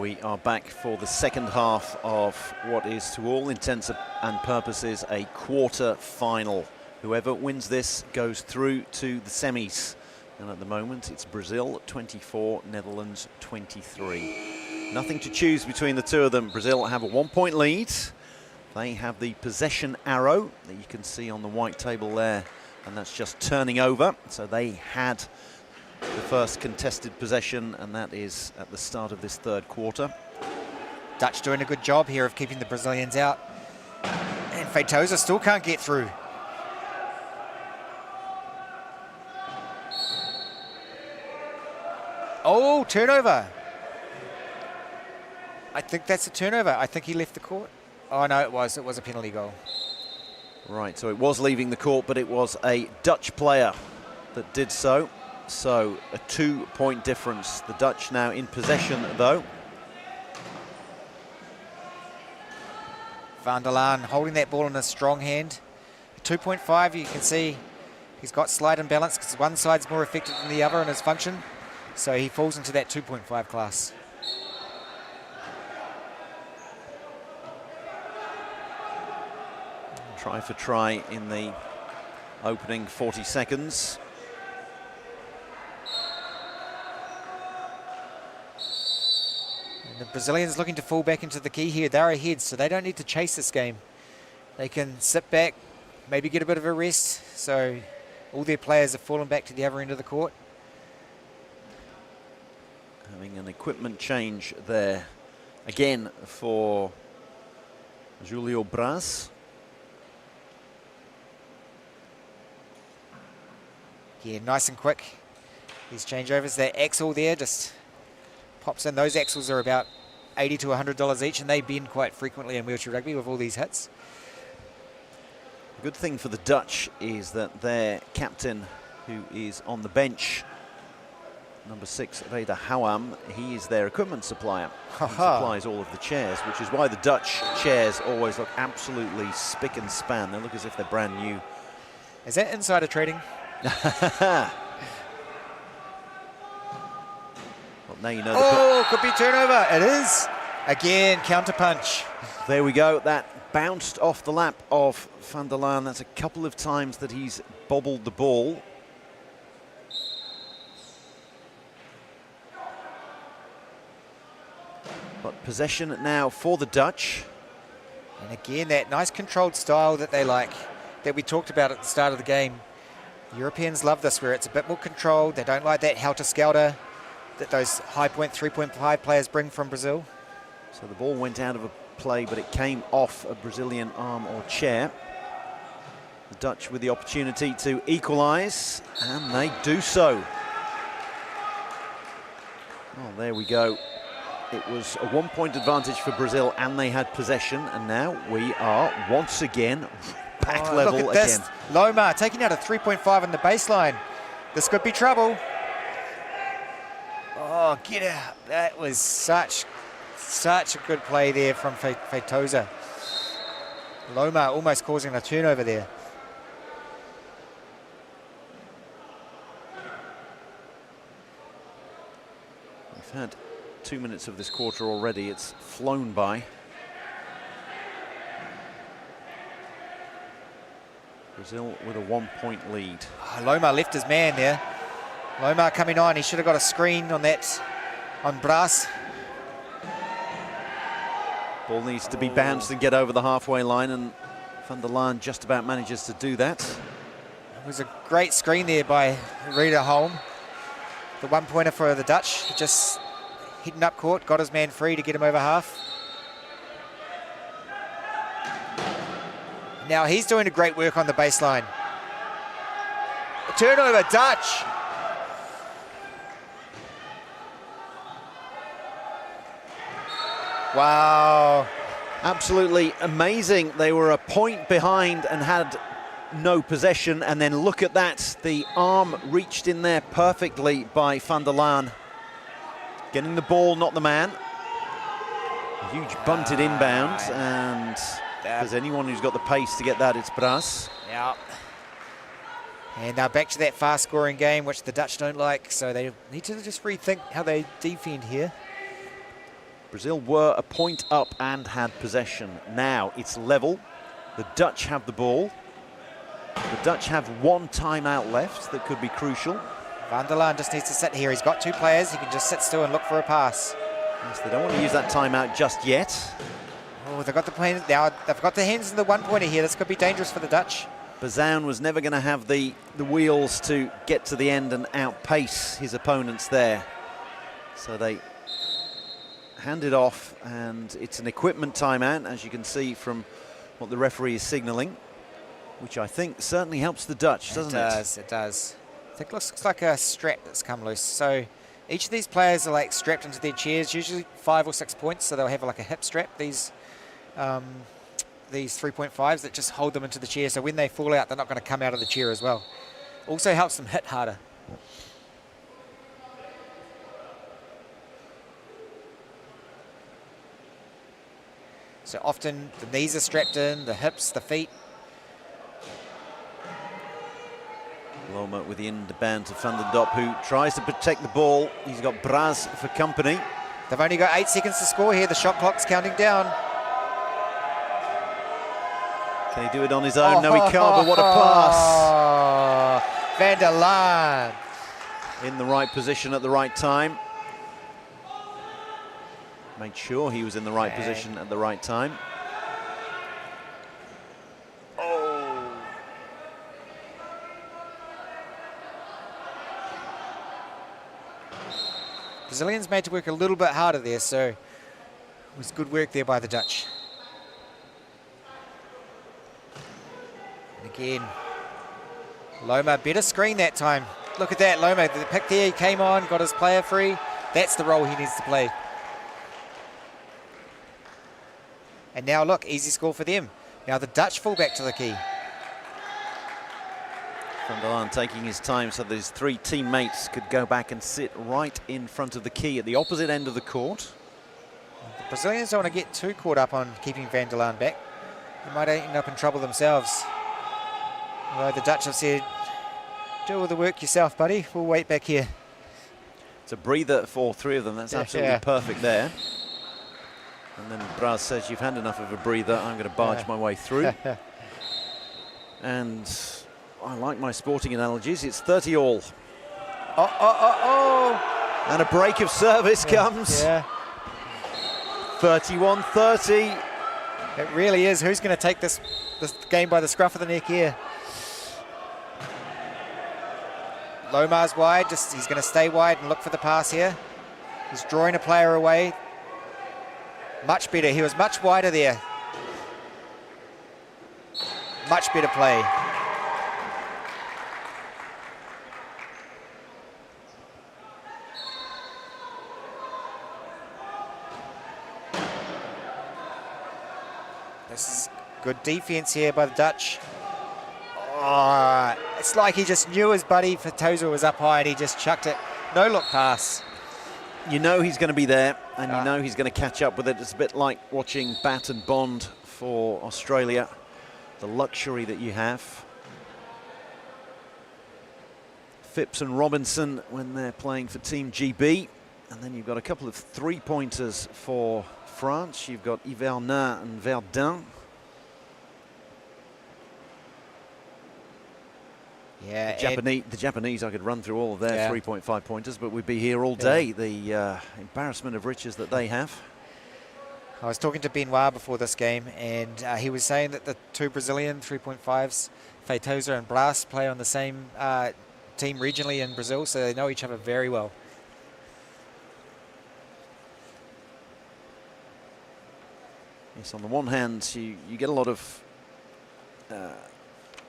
We are back for the second half of what is, to all intents and purposes, a quarter final. Whoever wins this goes through to the semis. And at the moment, it's Brazil 24, Netherlands 23. Nothing to choose between the two of them. Brazil have a 1-point lead. They have the possession arrow that you can see on the white table there, and that's just turning over. So they had the first contested possession, and that is at the start of this third quarter. Dutch doing a good job here of keeping the Brazilians out. And Feitosa still can't get through. Oh, turnover. I think that's a turnover. I think he left the court. Oh, no, it was a penalty goal. Right, so it was leaving the court, but it was a Dutch player that did so. So a 2-point difference. The Dutch now in possession, though. Van der Laan holding that ball in a strong hand. 2.5, you can see he's got slight imbalance because one side's more effective than the other in his function. So he falls into that 2.5 class. Try for try in the opening 40 seconds. The Brazilians looking to fall back into the key here. They're ahead, so they don't need to chase this game. They can sit back, maybe get a bit of a rest. So all their players have fallen back to the other end of the court. Having an equipment change there again for Julio Braz. Yeah, nice and quick. These changeovers, that axle there just pops in. Those axles are about $80 to $100 each, and they bend quite frequently in wheelchair rugby with all these hits. The good thing for the Dutch is that their captain, who is on the bench, number 6, Reda Houam, he is their equipment supplier. He supplies all of the chairs, which is why the Dutch chairs always look absolutely spick and span. They look as if they're brand new. Is that insider trading? Well, now you know. Oh, could be turnover. It is. Again, counter punch. There we go. That bounced off the lap of Van der Laan. That's a couple of times that he's bobbled the ball. But possession now for the Dutch. And again, that nice controlled style that they like, that we talked about at the start of the game. Europeans love this, where it's a bit more controlled. They don't like that helter-skelter that those high point 3.5 players bring from Brazil. So the ball went out of a play, but it came off a Brazilian arm or chair. The Dutch with the opportunity to equalise, and they do so. Oh, there we go. It was a 1-point advantage for Brazil, and they had possession, and now we are once again back level look at this. again. Loma taking out a 3.5 on the baseline. This could be trouble. Oh, get out. That was such a good play there from Feitosa. Loma almost causing a turnover there. We've had 2 minutes of this quarter already. It's flown by. Brazil with a 1-point lead. Oh, Loma left his man there. Loma coming on. He should have got a screen on that, on Braz. Ball needs to be bounced and get over the halfway line, and Van der Laan just about manages to do that. It was a great screen there by Reda Houam. The 1-pointer for the Dutch. Just hitting up court, got his man free to get him over half. Now he's doing a great work on the baseline. A turnover, Dutch. Wow. Absolutely amazing. They were a point behind and had no possession, and then look at that. The arm reached in there perfectly by Van der Laan. Getting the ball, not the man. A huge bunted inbound, and if there's anyone who's got the pace to get that, it's Braz. Yeah. And now back to that fast-scoring game, which the Dutch don't like, so they need to just rethink how they defend here. Brazil were a point up and had possession. Now it's level. The Dutch have the ball. The Dutch have one timeout left that could be crucial. Van der Laan just needs to sit here. He's got two players. He can just sit still and look for a pass. Yes, they don't want to use that timeout just yet. Oh, they've got the plane now. They've got the hands in the one-pointer here. This could be dangerous for the Dutch. Bazoun was never going to have the wheels to get to the end and outpace his opponents there. So they hand it off, and it's an equipment timeout, as you can see from what the referee is signalling, which I think certainly helps the Dutch, doesn't it? It does. I think it looks like a strap that's come loose. So each of these players are like strapped into their chairs, usually 5 or 6 points, so they'll have like a hip strap, these 3.5s that just hold them into the chair, so when they fall out, they're not going to come out of the chair as well. Also helps them hit harder. So often the knees are strapped in, the hips, the feet. Loma with the inbound to Van der Dop, who tries to protect the ball. He's got Braz for company. They've only got 8 seconds to score here. The shot clock's counting down. Can he do it on his own? No, he can't, but what a pass. Van der Laan. In the right position at the right time. Made sure he was in the right position at the right time. Oh. Brazilians made to work a little bit harder there, so it was good work there by the Dutch. And again, Loma, better screen that time. Look at that, Loma, the pick there, he came on, got his player free. That's the role he needs to play. And now look, easy score for them. Now the Dutch fall back to the key. Van der Laan taking his time so that his 3 teammates could go back and sit right in front of the key at the opposite end of the court. The Brazilians don't want to get too caught up on keeping Van der Laan back. They might end up in trouble themselves. Although the Dutch have said, do all the work yourself, buddy. We'll wait back here. It's a breather for all 3 of them. That's absolutely perfect there. And then Braz says, you've had enough of a breather. I'm going to barge my way through. And I like my sporting analogies. It's 30 all. And a break of service comes. 31-30. It really is. Who's going to take this game by the scruff of the neck here? Lomar's wide. He's going to stay wide and look for the pass here. He's drawing a player away. Much better. He was much wider there. Much better play. This is good defense here by the Dutch. Oh, it's like he just knew his buddy Feitosa was up high and he just chucked it. No look pass. You know he's going to be there, and you know he's going to catch up with it. It's a bit like watching bat and bond for Australia, the luxury that you have. Phipps and Robinson when they're playing for Team GB. And then you've got a couple of 3-pointers for France. You've got Yvernin and Verdun. Yeah, the Japanese, I could run through all of their 3.5 pointers, but we'd be here all day. The embarrassment of riches that they have. I was talking to Benoit before this game, and he was saying that the 2 Brazilian 3.5s, Feitosa and Blas, play on the same team regionally in Brazil, so they know each other very well. Yes, on the one hand, you get a lot of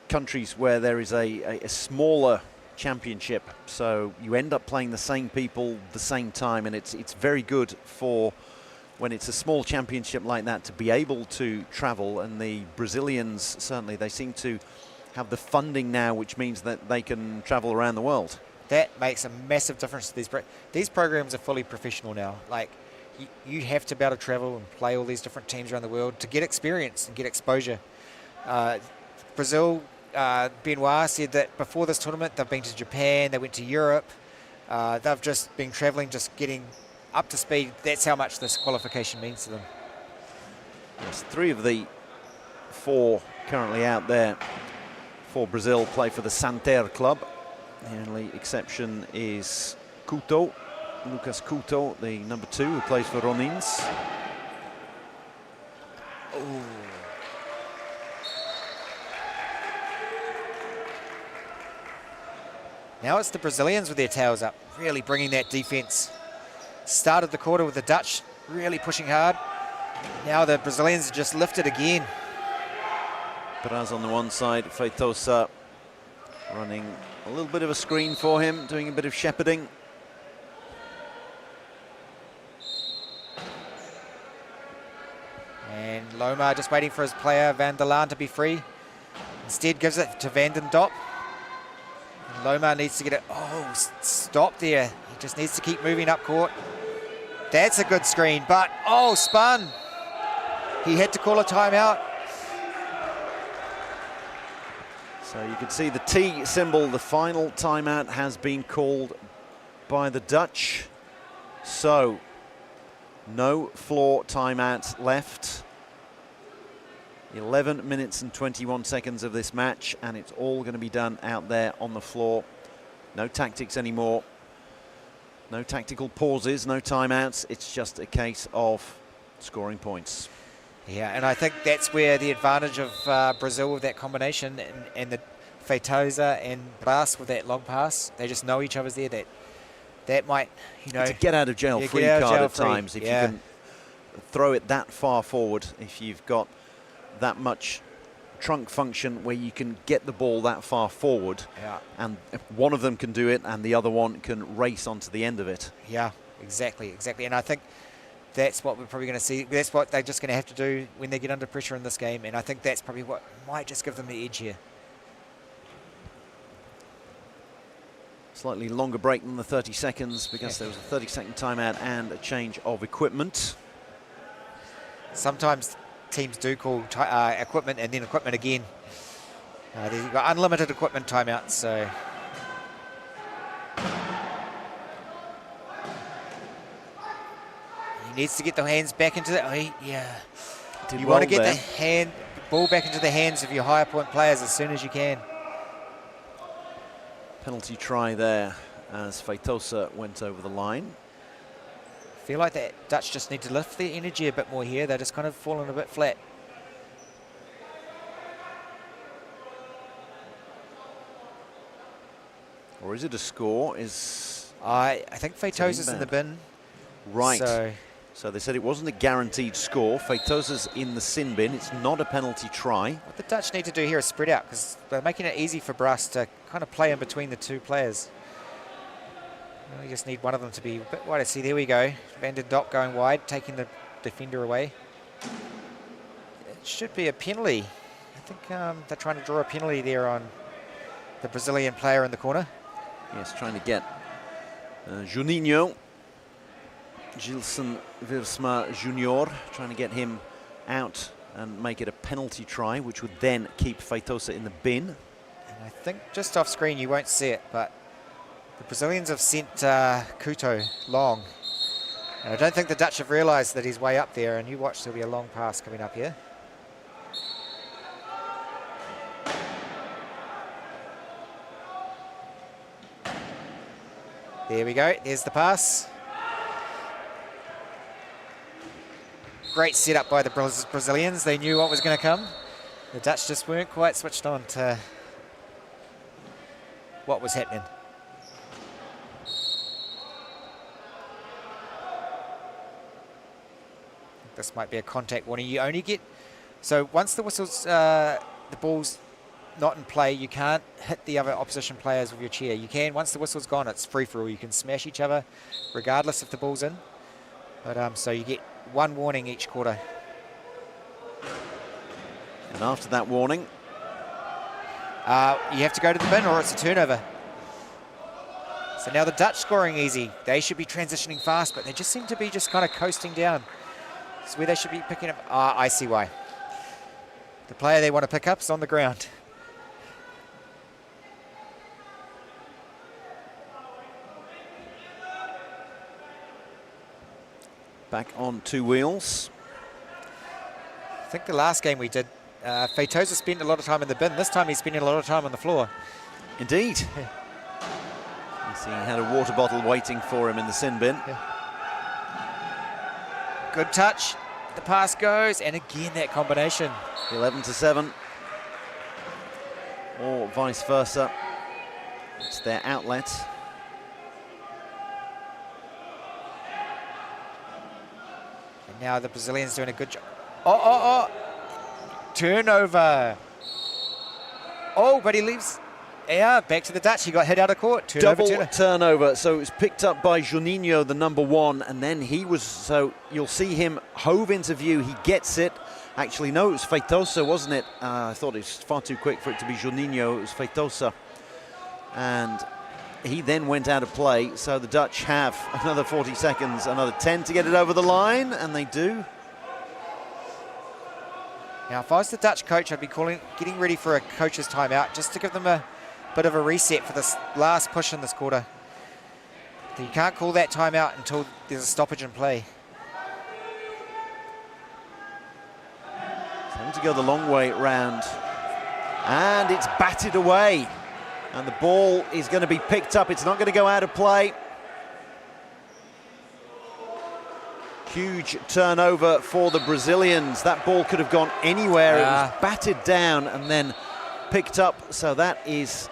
countries where there is a smaller championship, so you end up playing the same people the same time, and it's very good for when it's a small championship like that to be able to travel. And the Brazilians, certainly, they seem to have the funding now, which means that they can travel around the world. That makes a massive difference to these programs are fully professional now. Like, you have to be able to travel and play all these different teams around the world to get experience and get exposure. Brazil, Benoit said that before this tournament they've been to Japan, they went to Europe, they've just been traveling, just getting up to speed, that's how much this qualification means to them. Yes, 3 of the 4 currently out there for Brazil play for the Santer club. The only exception is Couto, Lucas Couto, the number 2 who plays for Ronins. Ooh. Now it's the Brazilians with their tails up, really bringing that defense. Started the quarter with the Dutch really pushing hard. Now the Brazilians just lifted again. Braz on the one side, Feitosa running a little bit of a screen for him, doing a bit of shepherding. And Loma just waiting for his player, Van der Laan, to be free. Instead gives it to Van den Dop. And Loma needs to get it. Oh, stop there. He just needs to keep moving up court. That's a good screen, but oh, spun. He had to call a timeout. So you can see the T symbol, the final timeout has been called by the Dutch. So no floor timeouts left. 11 minutes and 21 seconds of this match, and it's all going to be done out there on the floor. No tactics anymore. No tactical pauses, no timeouts. It's just a case of scoring points. Yeah, and I think that's where the advantage of Brazil with that combination and the Feitosa and Braz with that long pass. They just know each other's there. That might, you know, it's a get out of jail free card at times. If you can throw it that far forward, if you've got that much trunk function where you can get the ball that far forward, and if one of them can do it and the other one can race onto the end of it. Yeah, exactly. And I think that's what we're probably going to see. That's what they're just going to have to do when they get under pressure in this game, and I think that's probably what might just give them the edge here. Slightly longer break than the 30 seconds because there was a 30-second timeout and a change of equipment. Sometimes teams do call equipment and then equipment again. They've got unlimited equipment timeouts, so. He needs to get the hands back into the, you want to get the ball back into the hands of your higher point players as soon as you can. Penalty try there as Feitosa went over the line. I feel like the Dutch just need to lift their energy a bit more here. They're just kind of falling a bit flat. Or is it a score? I think Feitosa's in the bin. Right. So they said it wasn't a guaranteed score. Feitosa's in the sin bin. It's not a penalty try. What the Dutch need to do here is spread out because they're making it easy for Braz to kind of play in between the two players. We just need one of them to be a bit wider. See, there we go. Van den Dop going wide, taking the defender away. It should be a penalty. I think they're trying to draw a penalty there on the Brazilian player in the corner. Yes, trying to get Juninho, Gilson Virsma Junior, trying to get him out and make it a penalty try, which would then keep Feitosa in the bin. And I think just off screen you won't see it, but the Brazilians have sent Couto long. And I don't think the Dutch have realised that he's way up there, and you watch, there'll be a long pass coming up here. There we go, there's the pass. Great setup by the Brazilians. They knew what was going to come. The Dutch just weren't quite switched on to what was happening. This might be a contact warning. You only get, so once the whistle's, the ball's not in play, you can't hit the other opposition players with your chair. You can, once the whistle's gone, it's free for all. You can smash each other regardless if the ball's in. But so you get one warning each quarter. And after that warning, you have to go to the bin or it's a turnover. So now the Dutch scoring easy. They should be transitioning fast, but they just seem to be just kind of coasting down. It's where they should be picking up. I see why. The player they want to pick up is on the ground. back on 2 wheels. I think the last game we did, Feitosa spent a lot of time in the bin. This time he's spending a lot of time on the floor. Indeed. You see, he had a water bottle waiting for him in the sin bin. Yeah. Good touch. The pass goes, and again that combination. 11-7. Or vice versa. It's their outlet. And now the Brazilians doing a good job. Oh. Turnover. Oh, but he leaves. Yeah, back to the Dutch. He got hit out of court. Double turnover. So it was picked up by Juninho, the number 1, and then he was, so you'll see him hove into view. He gets it. Actually, no, it was Feitosa, wasn't it? I thought it was far too quick for it to be Juninho. It was Feitosa. And he then went out of play. So the Dutch have another 40 seconds, another 10 to get it over the line, and they do. Now, if I was the Dutch coach, I'd be getting ready for a coach's timeout just to give them a bit of a reset for this last push in this quarter. You can't call that timeout until there's a stoppage in play. Having to go the long way round, and it's batted away, and the ball is going to be picked up. It's not going to go out of play. Huge turnover for the Brazilians. That ball could have gone anywhere. It was batted down and then picked up, so that is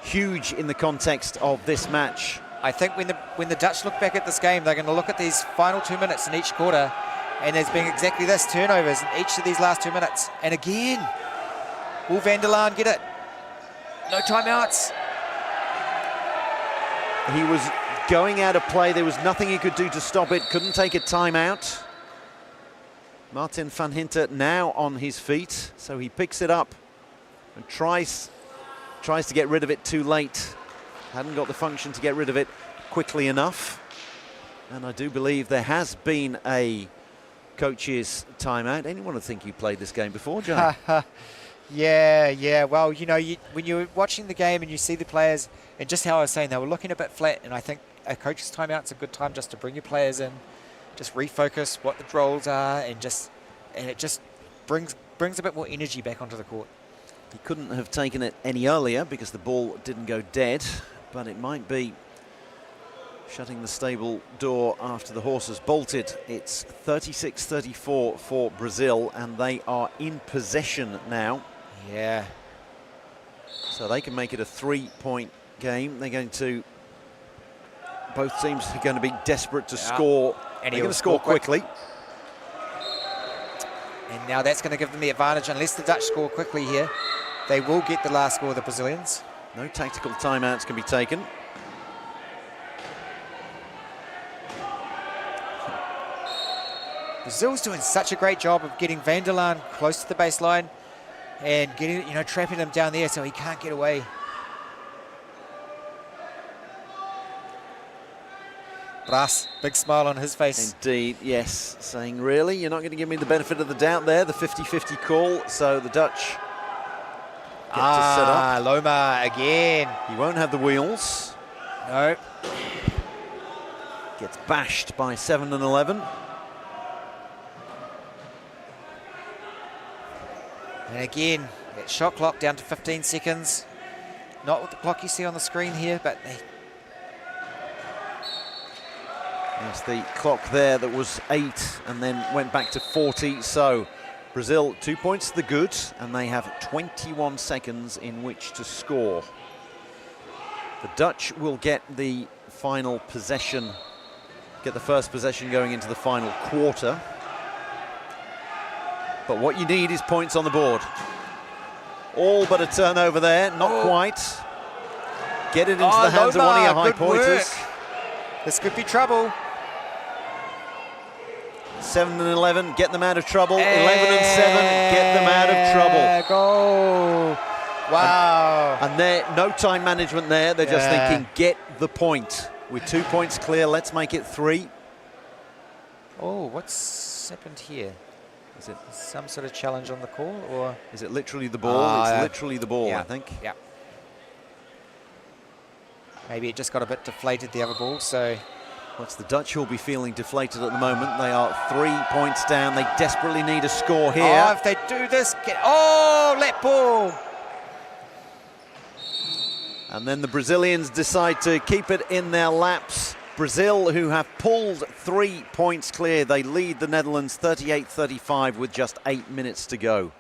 huge in the context of this match. I think when the Dutch look back at this game, they're going to look at these final 2 minutes in each quarter, and there's been exactly this, turnovers in each of these last 2 minutes. And again, will Van der Laan get it? No timeouts. He was going out of play. There was nothing he could do to stop it. Couldn't take a timeout. Martin van Hinter now on his feet, so he picks it up and tries to get rid of it too late. Hadn't got the function to get rid of it quickly enough. And I do believe there has been a coach's timeout. Anyone would think you played this game before, Joe? Yeah. Well, you know, when you're watching the game and you see the players, and just how I was saying, they were looking a bit flat, and I think a coach's timeout's a good time just to bring your players in, just refocus what the roles are, and it just brings a bit more energy back onto the court. He couldn't have taken it any earlier because the ball didn't go dead, but it might be shutting the stable door after the horses bolted. It's 36-34 for Brazil, and they are in possession now. Yeah. So they can make it a 3-point game. They're going to, both teams are going to be desperate to score. And they're going to score quickly. And now that's going to give them the advantage. Unless the Dutch score quickly here, they will get the last score of the Brazilians. No tactical timeouts can be taken. Brazil's doing such a great job of getting Van der Laan close to the baseline and getting, trapping him down there so he can't get away. Bras, big smile on his face. Indeed, yes. Saying, really? You're not going to give me the benefit of the doubt there, the 50-50 call. So the Dutch get to set up. Loma again. He won't have the wheels. No. Gets bashed by 7 and 11. And again, that shot clock down to 15 seconds. Not with the clock you see on the screen here, but It's the clock there that was 8 and then went back to 40. So Brazil 2 points to the good, and they have 21 seconds in which to score. The Dutch will get the final possession, get the first possession going into the final quarter. But what you need is points on the board. All but a turnover there, not quite. Get it into the hands of one of your high pointers. This could be trouble. 7 and 11, get them out of trouble. 11 and 7, get them out of trouble. Goal. Wow. And there, no time management there. They're just thinking, get the point. With 2 points clear, let's make it 3. Oh, what's happened here? Is it some sort of challenge on the call, or is it literally the ball? It's literally the ball, I think. Yeah. Maybe it just got a bit deflated, the other ball, so What's the Dutch who'll be feeling deflated at the moment. They are 3 points down. They desperately need a score here. Oh, if they do this, let ball. And then the Brazilians decide to keep it in their laps. Brazil, who have pulled 3 points clear, they lead the Netherlands 38-35 with just 8 minutes to go.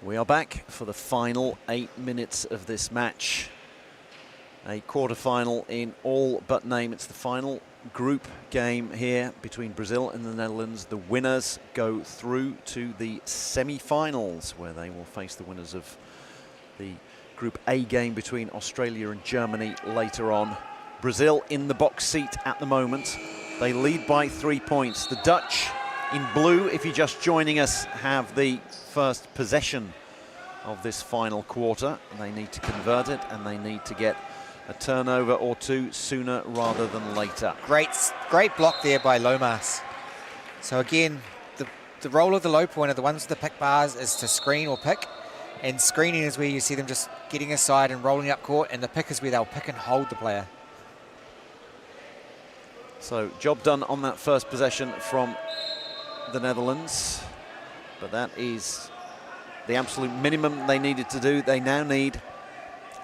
We are back for the final 8 minutes of this match. A quarter-final in all but name. It's the final group game here between Brazil and the Netherlands. The winners go through to the semi-finals, where they will face the winners of the Group A game between Australia and Germany later on. Brazil in the box seat at the moment. They lead by 3 points. The Dutch in blue, if you're just joining us, have the first possession of this final quarter. They need to convert it, and they need to get a turnover or two sooner rather than later. Great block there by Lomas. So again, the role of the low pointer, the ones with the pick bars, is to screen or pick. And screening is where you see them just getting aside and rolling up court, and the pick is where they'll pick and hold the player. So job done on that first possession from the Netherlands, but that is the absolute minimum they needed to do. They now need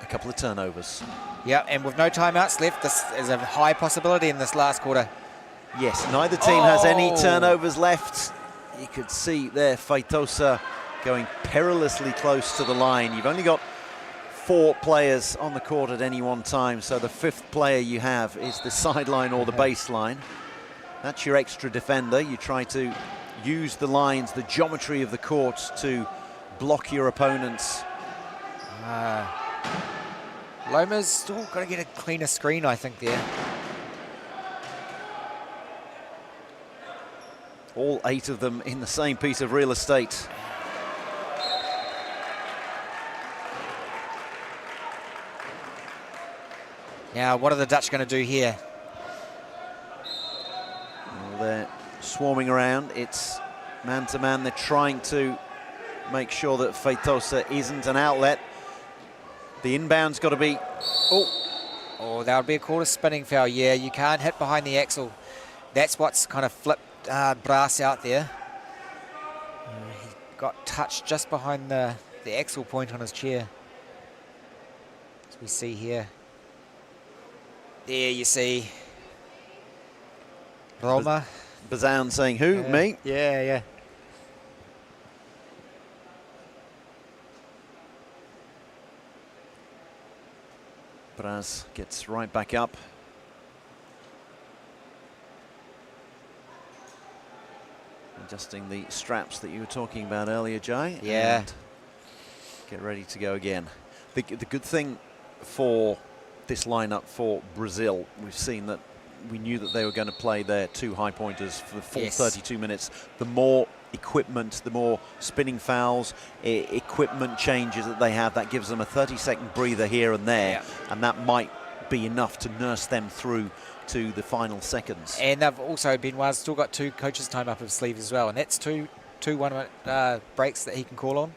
a couple of turnovers. Yeah, and with no timeouts left, this is a high possibility in this last quarter. Yes, neither team has any turnovers left. You could see there Feitosa going perilously close to the line. You've only got 4 players on the court at any one time, so the 5th player you have is the sideline or the baseline. That's your extra defender. You try to use the lines, the geometry of the court to block your opponents. Loma's still got to get a cleaner screen, I think, there. All 8 of them in the same piece of real estate. Now, what are the Dutch going to do here? Well, they're swarming around. It's man-to-man. They're trying to make sure that Feitosa isn't an outlet. The inbound's got to be... Oh, that would be a quarter spinning foul. Yeah, you can't hit behind the axle. That's what's kind of flipped Brass out there. He got touched just behind the axle point on his chair. As we see here. There you see. Roma. Bazoun saying who? Me? Yeah. Braz gets right back up. Adjusting the straps that you were talking about earlier, Jay. Yeah. And get ready to go again. The good thing for this lineup for Brazil, we've seen that we knew that they were going to play their 2 high pointers for the full 32 minutes. The more equipment, the more spinning fouls, equipment changes that they have, that gives them a 30-second breather here and there, and that might be enough to nurse them through to the final seconds. And they've also, Benoit's still got 2 coaches' time up his sleeve as well, and that's two 1-minute breaks that he can call on.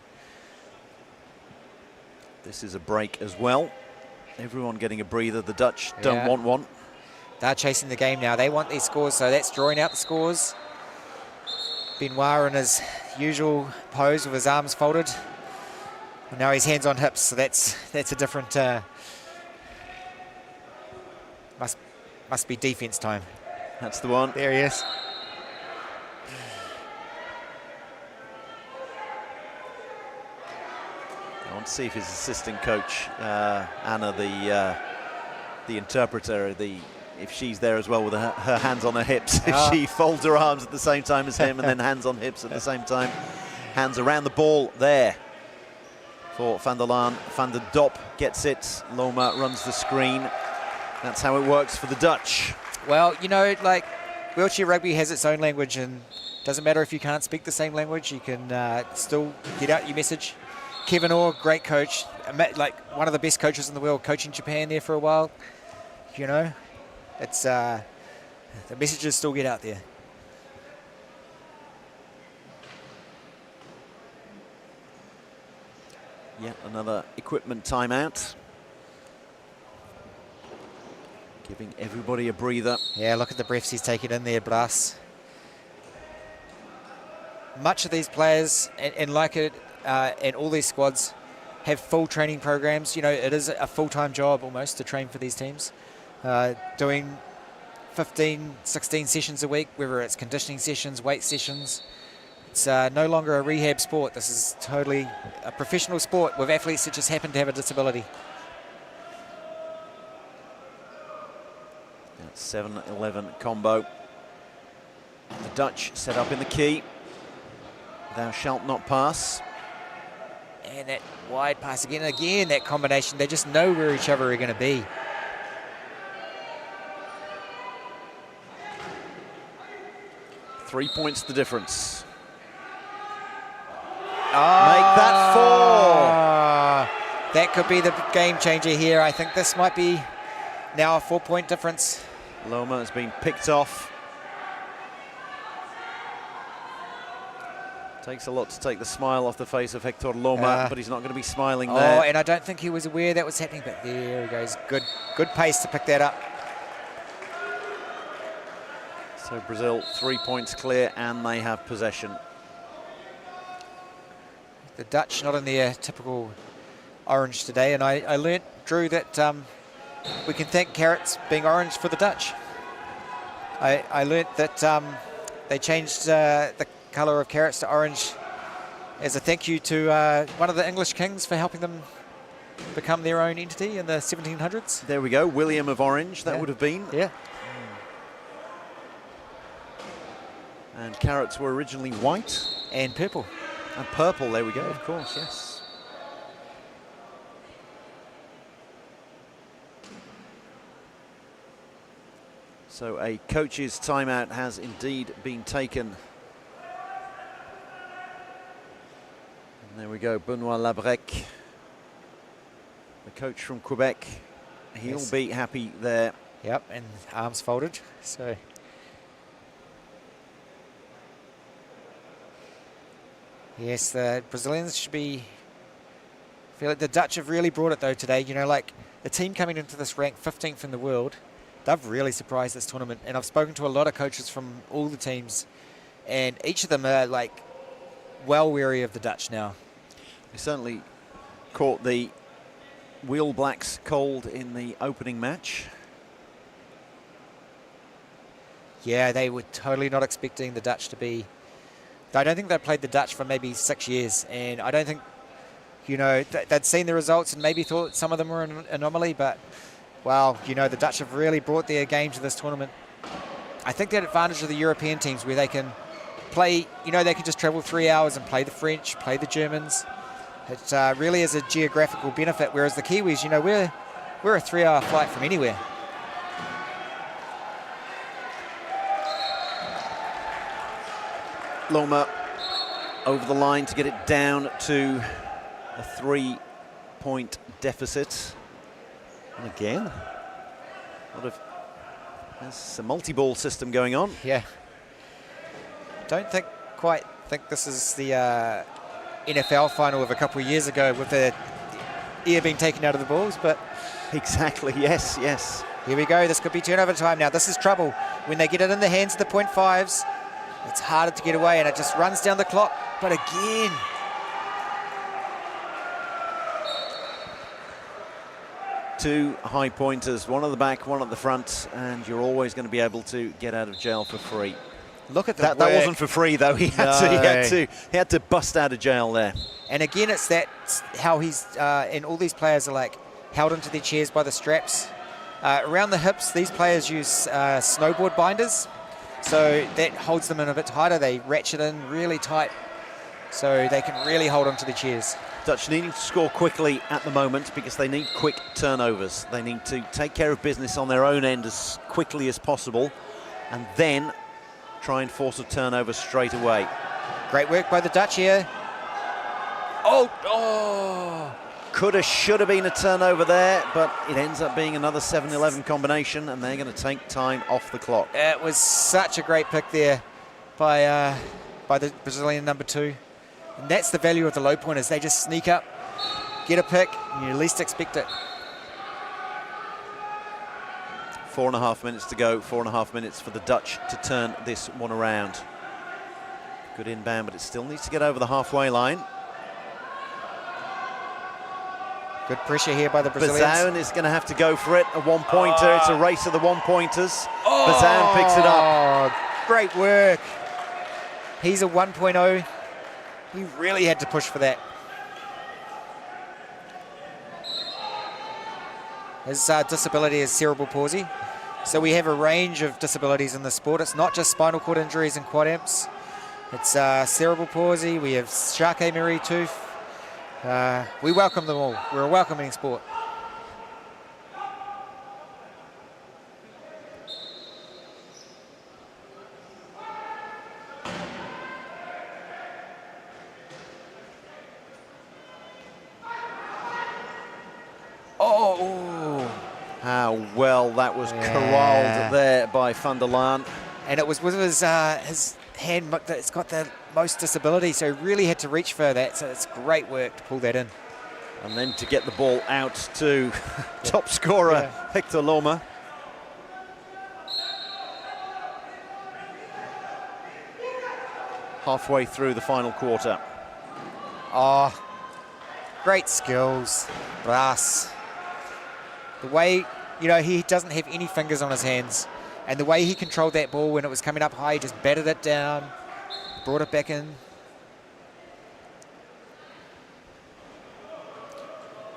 This is a break as well. Everyone getting a breather. The Dutch don't want one. They're chasing the game now. They want these scores, so that's drawing out the scores. Benoit in his usual pose with his arms folded. And now his hands on hips, so that's a different... must be defense time. That's the one. There he is. I want to see if his assistant coach, Anna, the interpreter, if she's there as well with her hands on her hips, if she folds her arms at the same time as him and then hands on hips at the same time. Hands around the ball there for Van der Laan. Van der Dop gets it. Loma runs the screen. That's how it works for the Dutch. Well, you know, like wheelchair rugby has its own language, and doesn't matter if you can't speak the same language, you can still get out your message. Kevin Orr, great coach, like one of the best coaches in the world, coaching Japan there for a while. You know, it's the messages still get out there. Yet another equipment timeout. Giving everybody a breather. Yeah, look at the breaths he's taking in there, Blas. Much of these players, and like it, and all these squads, have full training programs. You know, it is a full-time job almost to train for these teams. Doing 15, 16 sessions a week, whether it's conditioning sessions, weight sessions. It's no longer a rehab sport. This is totally a professional sport with athletes that just happen to have a disability. 7-11 combo. The Dutch set up in the key. Thou shalt not pass. And that wide pass again. Again, that combination. They just know where each other are going to be. Three points the difference. Make that 4. That could be the game changer here. I think this might be now a 4-point difference. Loma has been picked off. Takes a lot to take the smile off the face of Hector Loma, but he's not going to be smiling there. Oh, and I don't think he was aware that was happening, but there he goes. Good pace to pick that up. So Brazil 3 points clear, and they have possession. The Dutch not in their typical orange today, and I learnt, Drew, that we can thank carrots being orange for the Dutch. I learnt that they changed the colour of carrots to orange as a thank you to one of the English kings for helping them become their own entity in the 1700s. There we go, William of Orange, that would have been. Yeah. And carrots were originally white. And purple. And purple, there we go, of course, yes. So a coach's timeout has indeed been taken. And there we go, Benoit Labrec, the coach from Quebec. He'll be happy there. Yep, and arms folded, so. Yes, the Brazilians should be... I feel like the Dutch have really brought it though today. You know, like the team coming into this rank 15th in the world, they've really surprised this tournament. And I've spoken to a lot of coaches from all the teams, and each of them are like well wary of the Dutch now. They certainly caught the Wheel Blacks cold in the opening match. Yeah, they were totally not expecting the Dutch to be... I don't think they played the Dutch for maybe 6 years, and I don't think, you know, they'd seen the results and maybe thought some of them were an anomaly, but, wow, you know, the Dutch have really brought their game to this tournament. I think that advantage of the European teams where they can play, you know, they can just travel 3 hours and play the French, play the Germans. It really is a geographical benefit, whereas the Kiwis, you know, we're a 3-hour flight from anywhere. Loma over the line to get it down to a 3-point deficit. And again, there's a multi-ball system going on. Yeah. Don't quite think this is the NFL final of a couple of years ago with the ear being taken out of the balls, but... Exactly, yes, yes. Here we go, this could be turnover time now. This is trouble. When they get it in the hands of the .5s, it's harder to get away, and it just runs down the clock. But again, two high pointers, one at the back, one at the front, and you're always going to be able to get out of jail for free. Look at that. That wasn't for free though. He had to bust out of jail there. And again, it's that how he's and all these players are like held into their chairs by the straps around the hips. These players use snowboard binders, so that holds them in a bit tighter. They ratchet in really tight, so they can really hold onto the chairs. Dutch needing to score quickly at the moment because they need quick turnovers. They need to take care of business on their own end as quickly as possible, and then try and force a turnover straight away. Great work by the Dutch here. Oh! Coulda, shoulda been a turnover there, but it ends up being another 7-11 combination, and they're going to take time off the clock. It was such a great pick there by the Brazilian number 2. And that's the value of the low pointers. They just sneak up, get a pick, and you least expect it. 4.5 minutes to go, 4.5 minutes for the Dutch to turn this one around. Good inbound, but it still needs to get over the halfway line. Good pressure here by the Brazilians. Bazoun is going to have to go for it, a one-pointer. It's a race of the one-pointers. Bazoun picks it up. Great work. He's a 1.0. He really had to push for that. His disability is cerebral palsy. So we have a range of disabilities in the sport. It's not just spinal cord injuries and quad amps. It's cerebral palsy. We have Charcot-Marie tooth. We welcome them all. We're a welcoming sport. How well that was corralled there by van der Laan. And it was with his hand that's got the most disability, so he really had to reach for that. So it's great work to pull that in. And then to get the ball out to top scorer Hector Loma. Halfway through the final quarter. Oh, great skills, Brass. The way, you know, he doesn't have any fingers on his hands. And the way he controlled that ball when it was coming up high, he just batted it down, brought it back in.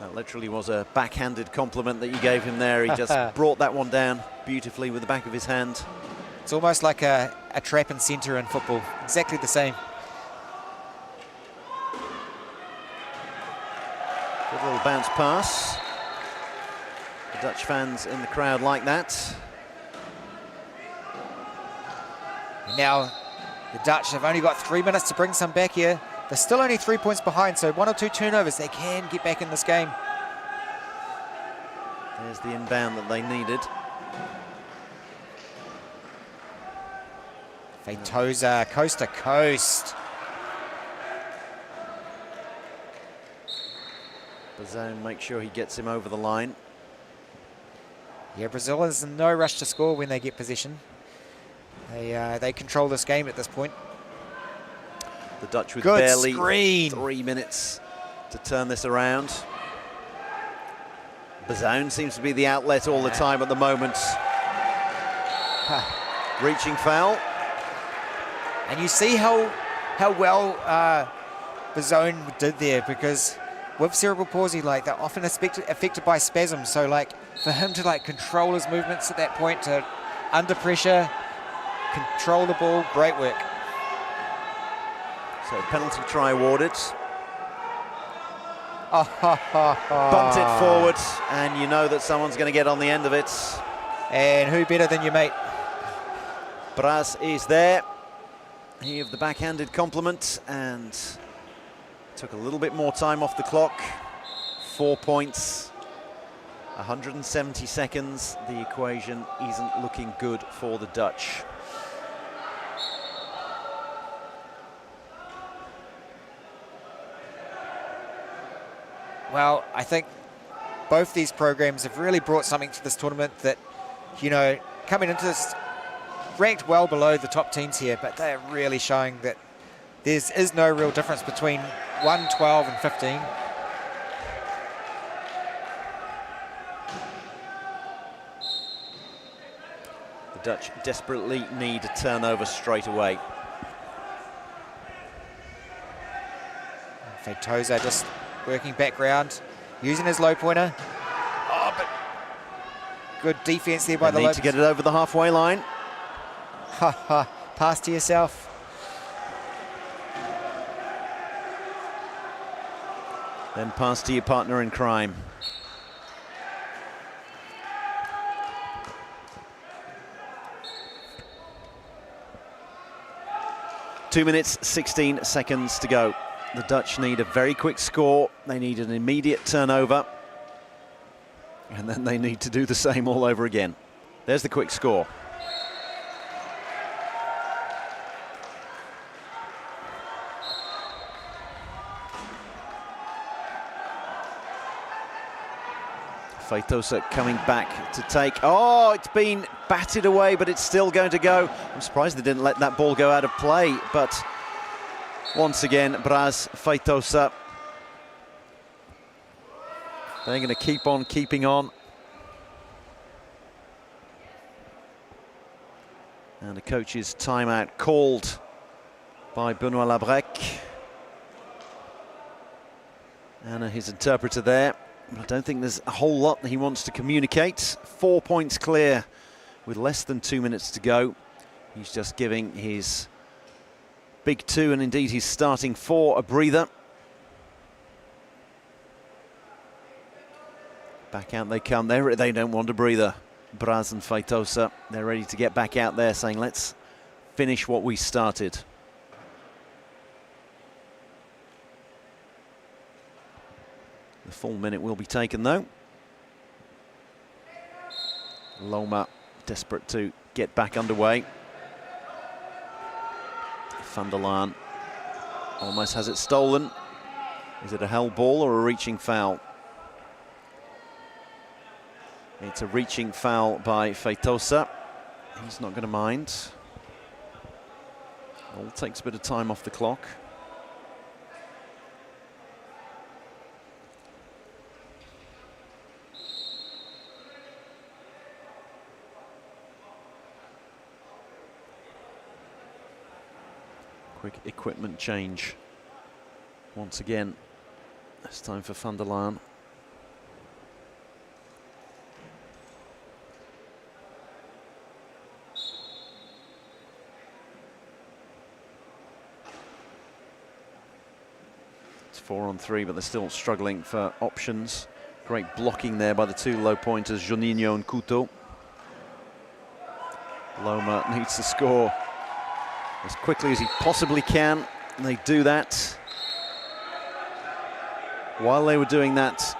That literally was a backhanded compliment that you gave him there. He just brought that one down beautifully with the back of his hand. It's almost like a trap and centre in football. Exactly the same. Good little bounce pass. The Dutch fans in the crowd like that. Now, the Dutch have only got 3 minutes to bring some back here. They're still only 3 points behind, so 1 or 2 turnovers, they can get back in this game. There's the inbound that they needed. Feitosa, coast to coast. Bazone makes sure he gets him over the line. Yeah, Brazil is in no rush to score when they get possession. They control this game at this point. The Dutch with Good barely screen. 3 minutes to turn this around. Bazone seems to be the outlet all the time at the moment. Reaching foul. And you see how well Bazone did there, because with cerebral palsy, like, they're often affected by spasms. So, like, for him to, like, control his movements at that point, to under pressure, control the ball, great work. So penalty try awarded. Bumped Bumped it forward, and you know that someone's going to get on the end of it. And who better than your mate? Braz is there. He of the backhanded compliment, and took a little bit more time off the clock. 4 points, 170 seconds. The equation isn't looking good for the Dutch. Well, I think both these programs have really brought something to this tournament that, you know, coming into this ranked well below the top teams here, but they're really showing that there is no real difference between 1, 12 and 15. The Dutch desperately need a turnover straight away. Feitosa just working background, using his low pointer. Oh, but good defense there by the They low. need to get it over the halfway line. Pass to yourself. Then pass to your partner in crime. Two minutes, 16 seconds to go. The Dutch need a very quick score. They need an immediate turnover. And then they need to do the same all over again. There's the quick score. Feitosa coming back to take. Oh, it's been batted away, but it's still going to go. I'm surprised they didn't let that ball go out of play, but once again, Braz, Feitosa. They're going to keep on keeping on. And a coach's timeout called by Benoit Labrec. And his interpreter there. I don't think there's a whole lot that he wants to communicate. 4 points clear with less than 2 minutes to go. He's just giving his big two, and indeed his starting four, a breather. Back out they come. They don't want a breather. Braz and Feitosa, they're ready to get back out there, saying, let's finish what we started. The full minute will be taken, though. Loma desperate to get back underway. Van der Laan almost has it stolen. Is it a held ball or a reaching foul? It's a reaching foul by Feitosa. He's not going to mind. All takes a bit of time off the clock. Quick equipment change. Once again, it's time for Van der Laan. It's 4-on-3, but they're still struggling for options. Great blocking there by the two low pointers, Juninho and Couto. Loma needs to score as quickly as he possibly can, and they do that. While they were doing that,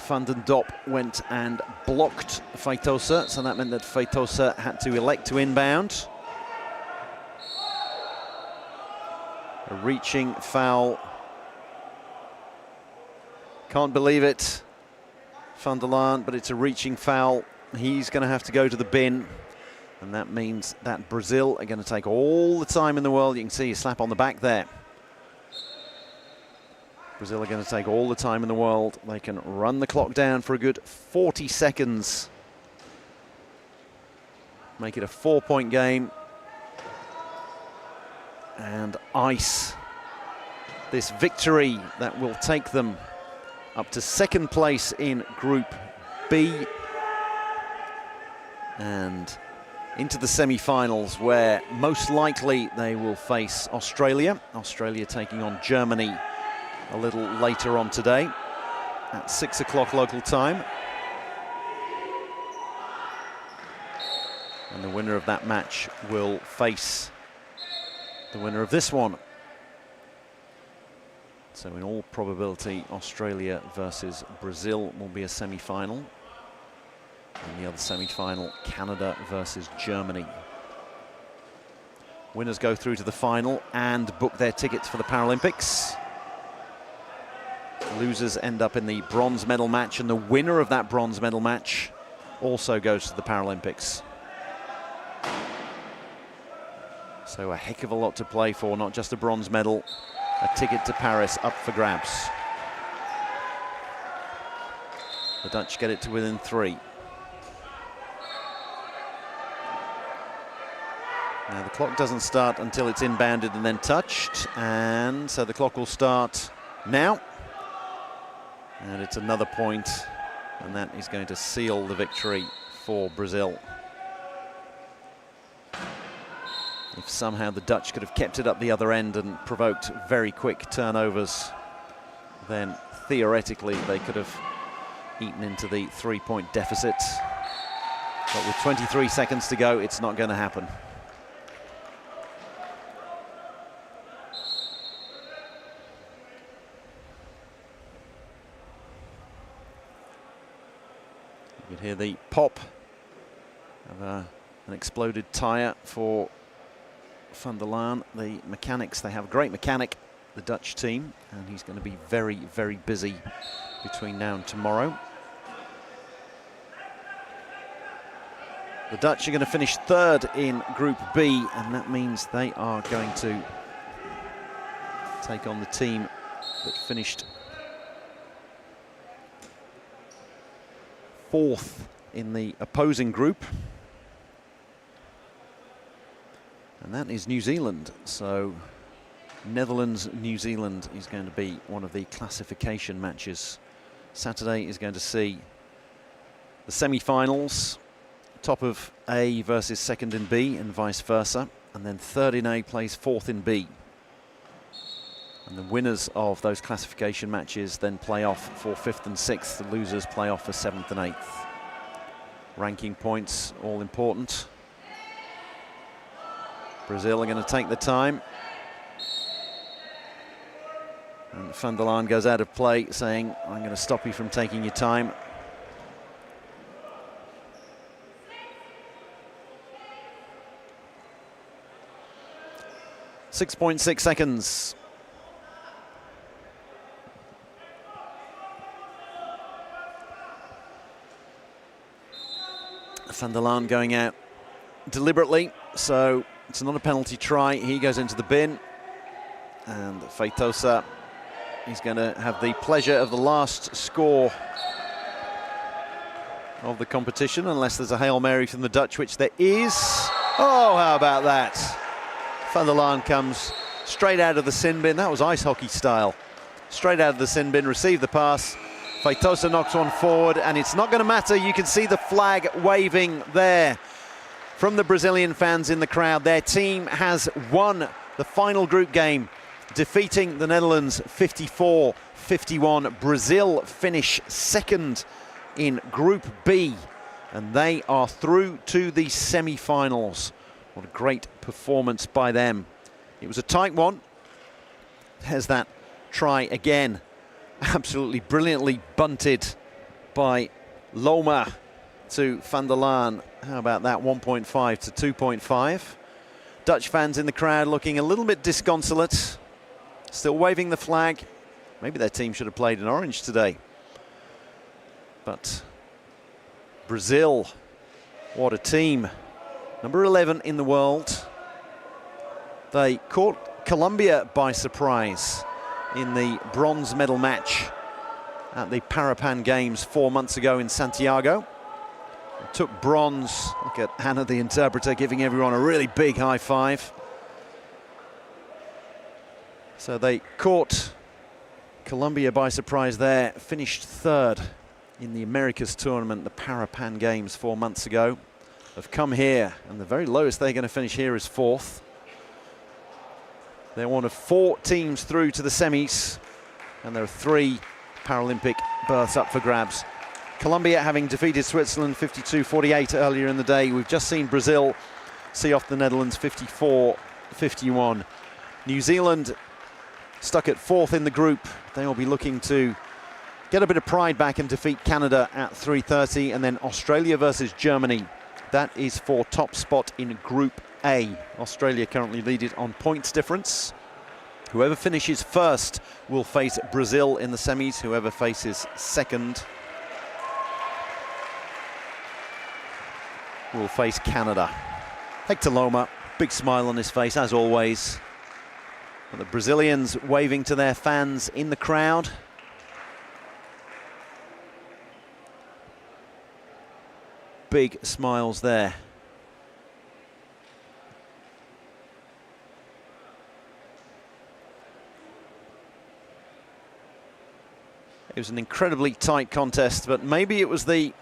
Van den Dop went and blocked Feitosa, so that meant that Feitosa had to elect to inbound. A reaching foul Can't believe it. Van der Laan, but it's a reaching foul. He's going to have to go to the bin. And that means that Brazil are going to take all the time in the world. You can see a slap on the back there. Brazil are going to take all the time in the world. They can run the clock down for a good 40 seconds. Make it a 4-point game. And ice this victory that will take them up to second place in Group B. And into the semi-finals, where most likely they will face Australia. Australia taking on Germany a little later on today at 6 o'clock local time. And the winner of that match will face the winner of this one. So in all probability, Australia versus Brazil will be a semi-final. And the other semi-final, Canada versus Germany. Winners go through to the final and book their tickets for the Paralympics. Losers end up in the bronze medal match, and the winner of that bronze medal match also goes to the Paralympics. So a heck of a lot to play for, not just a bronze medal, a ticket to Paris up for grabs. The Dutch get it to within 3. Now the clock doesn't start until it's inbounded and then touched, and so the clock will start now. And it's another point, and that is going to seal the victory for Brazil. If somehow the Dutch could have kept it up the other end and provoked very quick turnovers, then theoretically they could have eaten into the 3-point deficit. But with 23 seconds to go, it's not going to happen. You can hear the pop of an exploded tyre for Van der Laan. The mechanics, they have a great mechanic, the Dutch team, and he's going to be very, very busy between now and tomorrow. The Dutch are going to finish 3rd in Group B, and that means they are going to take on the team that finished 4th in the opposing group. And that is New Zealand. So Netherlands-New Zealand is going to be one of the classification matches. Saturday is going to see the semi-finals, top of A versus 2nd in B and vice versa. And then 3rd in A plays 4th in B. And the winners of those classification matches then play off for 5th and 6th. The losers play off for 7th and 8th. Ranking points, all important. Brazil are going to take the time. And Van der Laan goes out of play, saying, I'm going to stop you from taking your time. .6 seconds. Van der Laan going out deliberately, so it's not a penalty try. He goes into the bin, and Feitosa is going to have the pleasure of the last score of the competition, unless there's a Hail Mary from the Dutch, which there is. Oh, how about that? Van der Laan comes straight out of the sin bin. That was ice hockey style. Straight out of the sin bin, received the pass. Feitosa knocks one forward, and it's not going to matter. You can see the flag waving there from the Brazilian fans in the crowd. Their team has won the final group game, defeating the Netherlands 54-51. Brazil finish 2nd in Group B, and they are through to the semi-finals. What a great performance by them. It was a tight one. There's that try again. Absolutely brilliantly bunted by Loma to Van der Laan. How about that? 1.5 to 2.5. Dutch fans in the crowd looking a little bit disconsolate. Still waving the flag. Maybe their team should have played in orange today. But Brazil, what a team. Number 11 in the world. They caught Colombia by surprise in the bronze medal match at the Paralympic Games 4 months ago in Santiago. It took bronze. Look at Hannah, the interpreter, giving everyone a really big high five. So they caught Colombia by surprise there, finished third in the Americas tournament, the Paralympic Games 4 months ago. Have come here, and the very lowest they're going to finish here is fourth. They're one of 4 teams through to the semis, and there are 3 Paralympic berths up for grabs. Colombia having defeated Switzerland 52-48 earlier in the day. We've just seen Brazil see off the Netherlands 54-51. New Zealand stuck at 4th in the group. They will be looking to get a bit of pride back and defeat Canada at 3:30, and then Australia versus Germany. That is for top spot in Group A. Australia currently lead it on points difference. Whoever finishes first will face Brazil in the semis. Whoever faces second will face Canada. Hector Loma, big smile on his face as always. And the Brazilians waving to their fans in the crowd. Big smiles there. It was an incredibly tight contest, but maybe it was the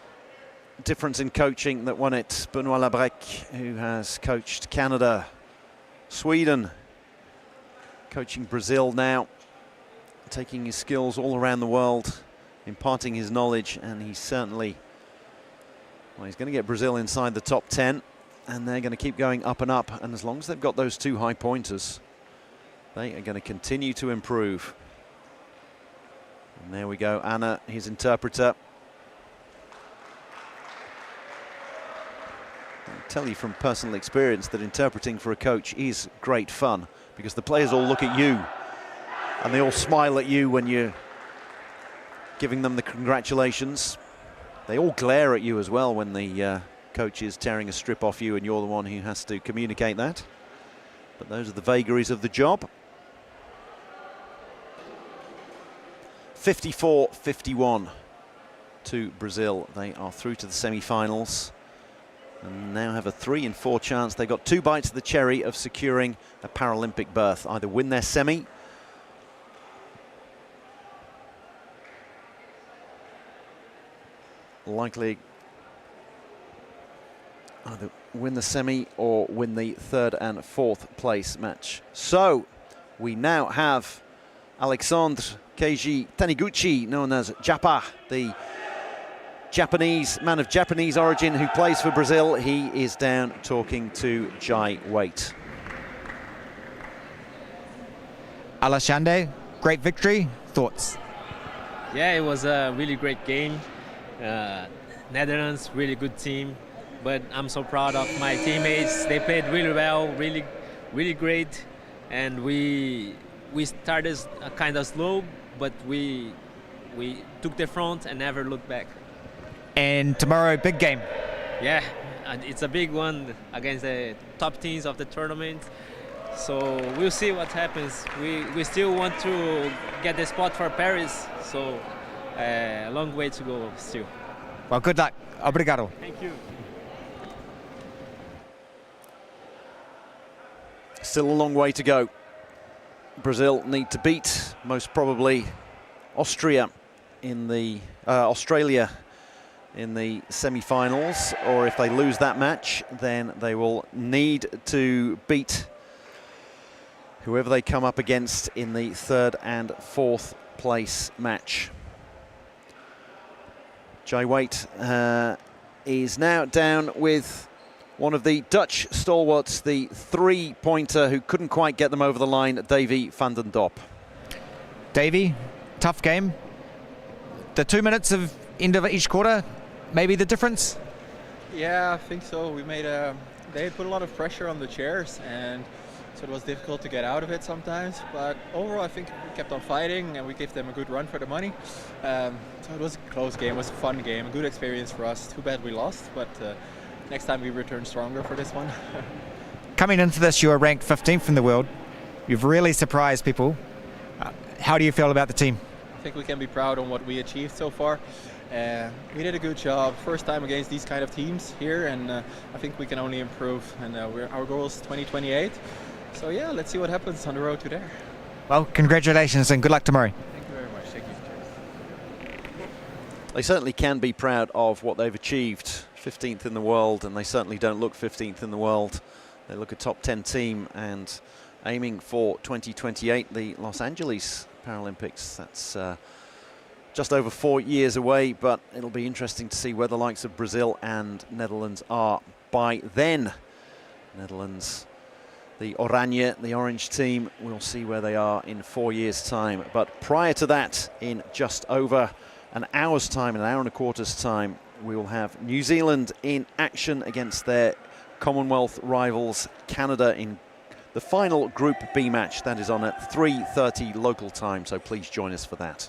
difference in coaching that won it. Benoit Labrec, who has coached Canada, Sweden, coaching Brazil now, taking his skills all around the world, imparting his knowledge, and he's certainly, well, he's going to get Brazil inside the top 10, and they're going to keep going up and up, and as long as they've got those 2 high pointers, they are going to continue to improve. And there we go, Anna, his interpreter. I tell you from personal experience that interpreting for a coach is great fun, because the players all look at you and they all smile at you when you're giving them the congratulations. They all glare at you as well when the coach is tearing a strip off you and you're the one who has to communicate that. But those are the vagaries of the job. 54-51 to Brazil. They are through to the semi-finals and now have a 3 in 4 chance. They've got 2 bites of the cherry of securing a Paralympic berth. Either win their semi likely either win the semi or win the 3rd and 4th place match. So we now have Alexandre Keiji Taniguchi, known as Japa, the Japanese man of Japanese origin who plays for Brazil. He is down talking to Jai Waite. Alexandre, great victory. Thoughts? Yeah, it was a really great game. Netherlands, really good team. But I'm so proud of my teammates. They played really well, really great. And we started kind of slow, but we took the front and never looked back. And tomorrow, big game. Yeah, and it's a big one against the top teams of the tournament. So we'll see what happens. We still want to get the spot for Paris, so a long way to go still. Well, good luck. Obrigado. Thank you. Still a long way to go. Brazil need to beat, most probably, Australia in the semi-finals, or if they lose that match, then they will need to beat whoever they come up against in the 3rd and 4th place match. Jai Waite is now down with one of the Dutch stalwarts, the 3-pointer who couldn't quite get them over the line, Davy van den Dop. Davy, tough game. The 2 minutes of end of each quarter, maybe the difference? Yeah, I think so. We made they put a lot of pressure on the chairs, and so it was difficult to get out of it sometimes. But overall, I think we kept on fighting and we gave them a good run for the money. So it was a close game, it was a fun game, a good experience for us. Too bad we lost, but next time we return stronger for this one. Coming into this, you are ranked 15th in the world. You've really surprised people. How do you feel about the team? I think we can be proud on what we achieved so far. We did a good job, first time against these kind of teams here, and I think we can only improve. And our goal is 2028. So yeah, let's see what happens on the road to there. Well, congratulations and good luck tomorrow. Thank you very much. Thank you. They certainly can be proud of what they've achieved. 15th in the world, and they certainly don't look 15th in the world. They look a top 10 team and aiming for 2028, the Los Angeles Paralympics. That's just over 4 years away, but it'll be interesting to see where the likes of Brazil and Netherlands are by then. Netherlands, the Oranje, the orange team, we'll see where they are in 4 years' time. But prior to that, in just over an hour's time, an hour and a quarter's time, we will have New Zealand in action against their Commonwealth rivals, Canada, in the final Group B match. That is on at 3:30 local time, so please join us for that.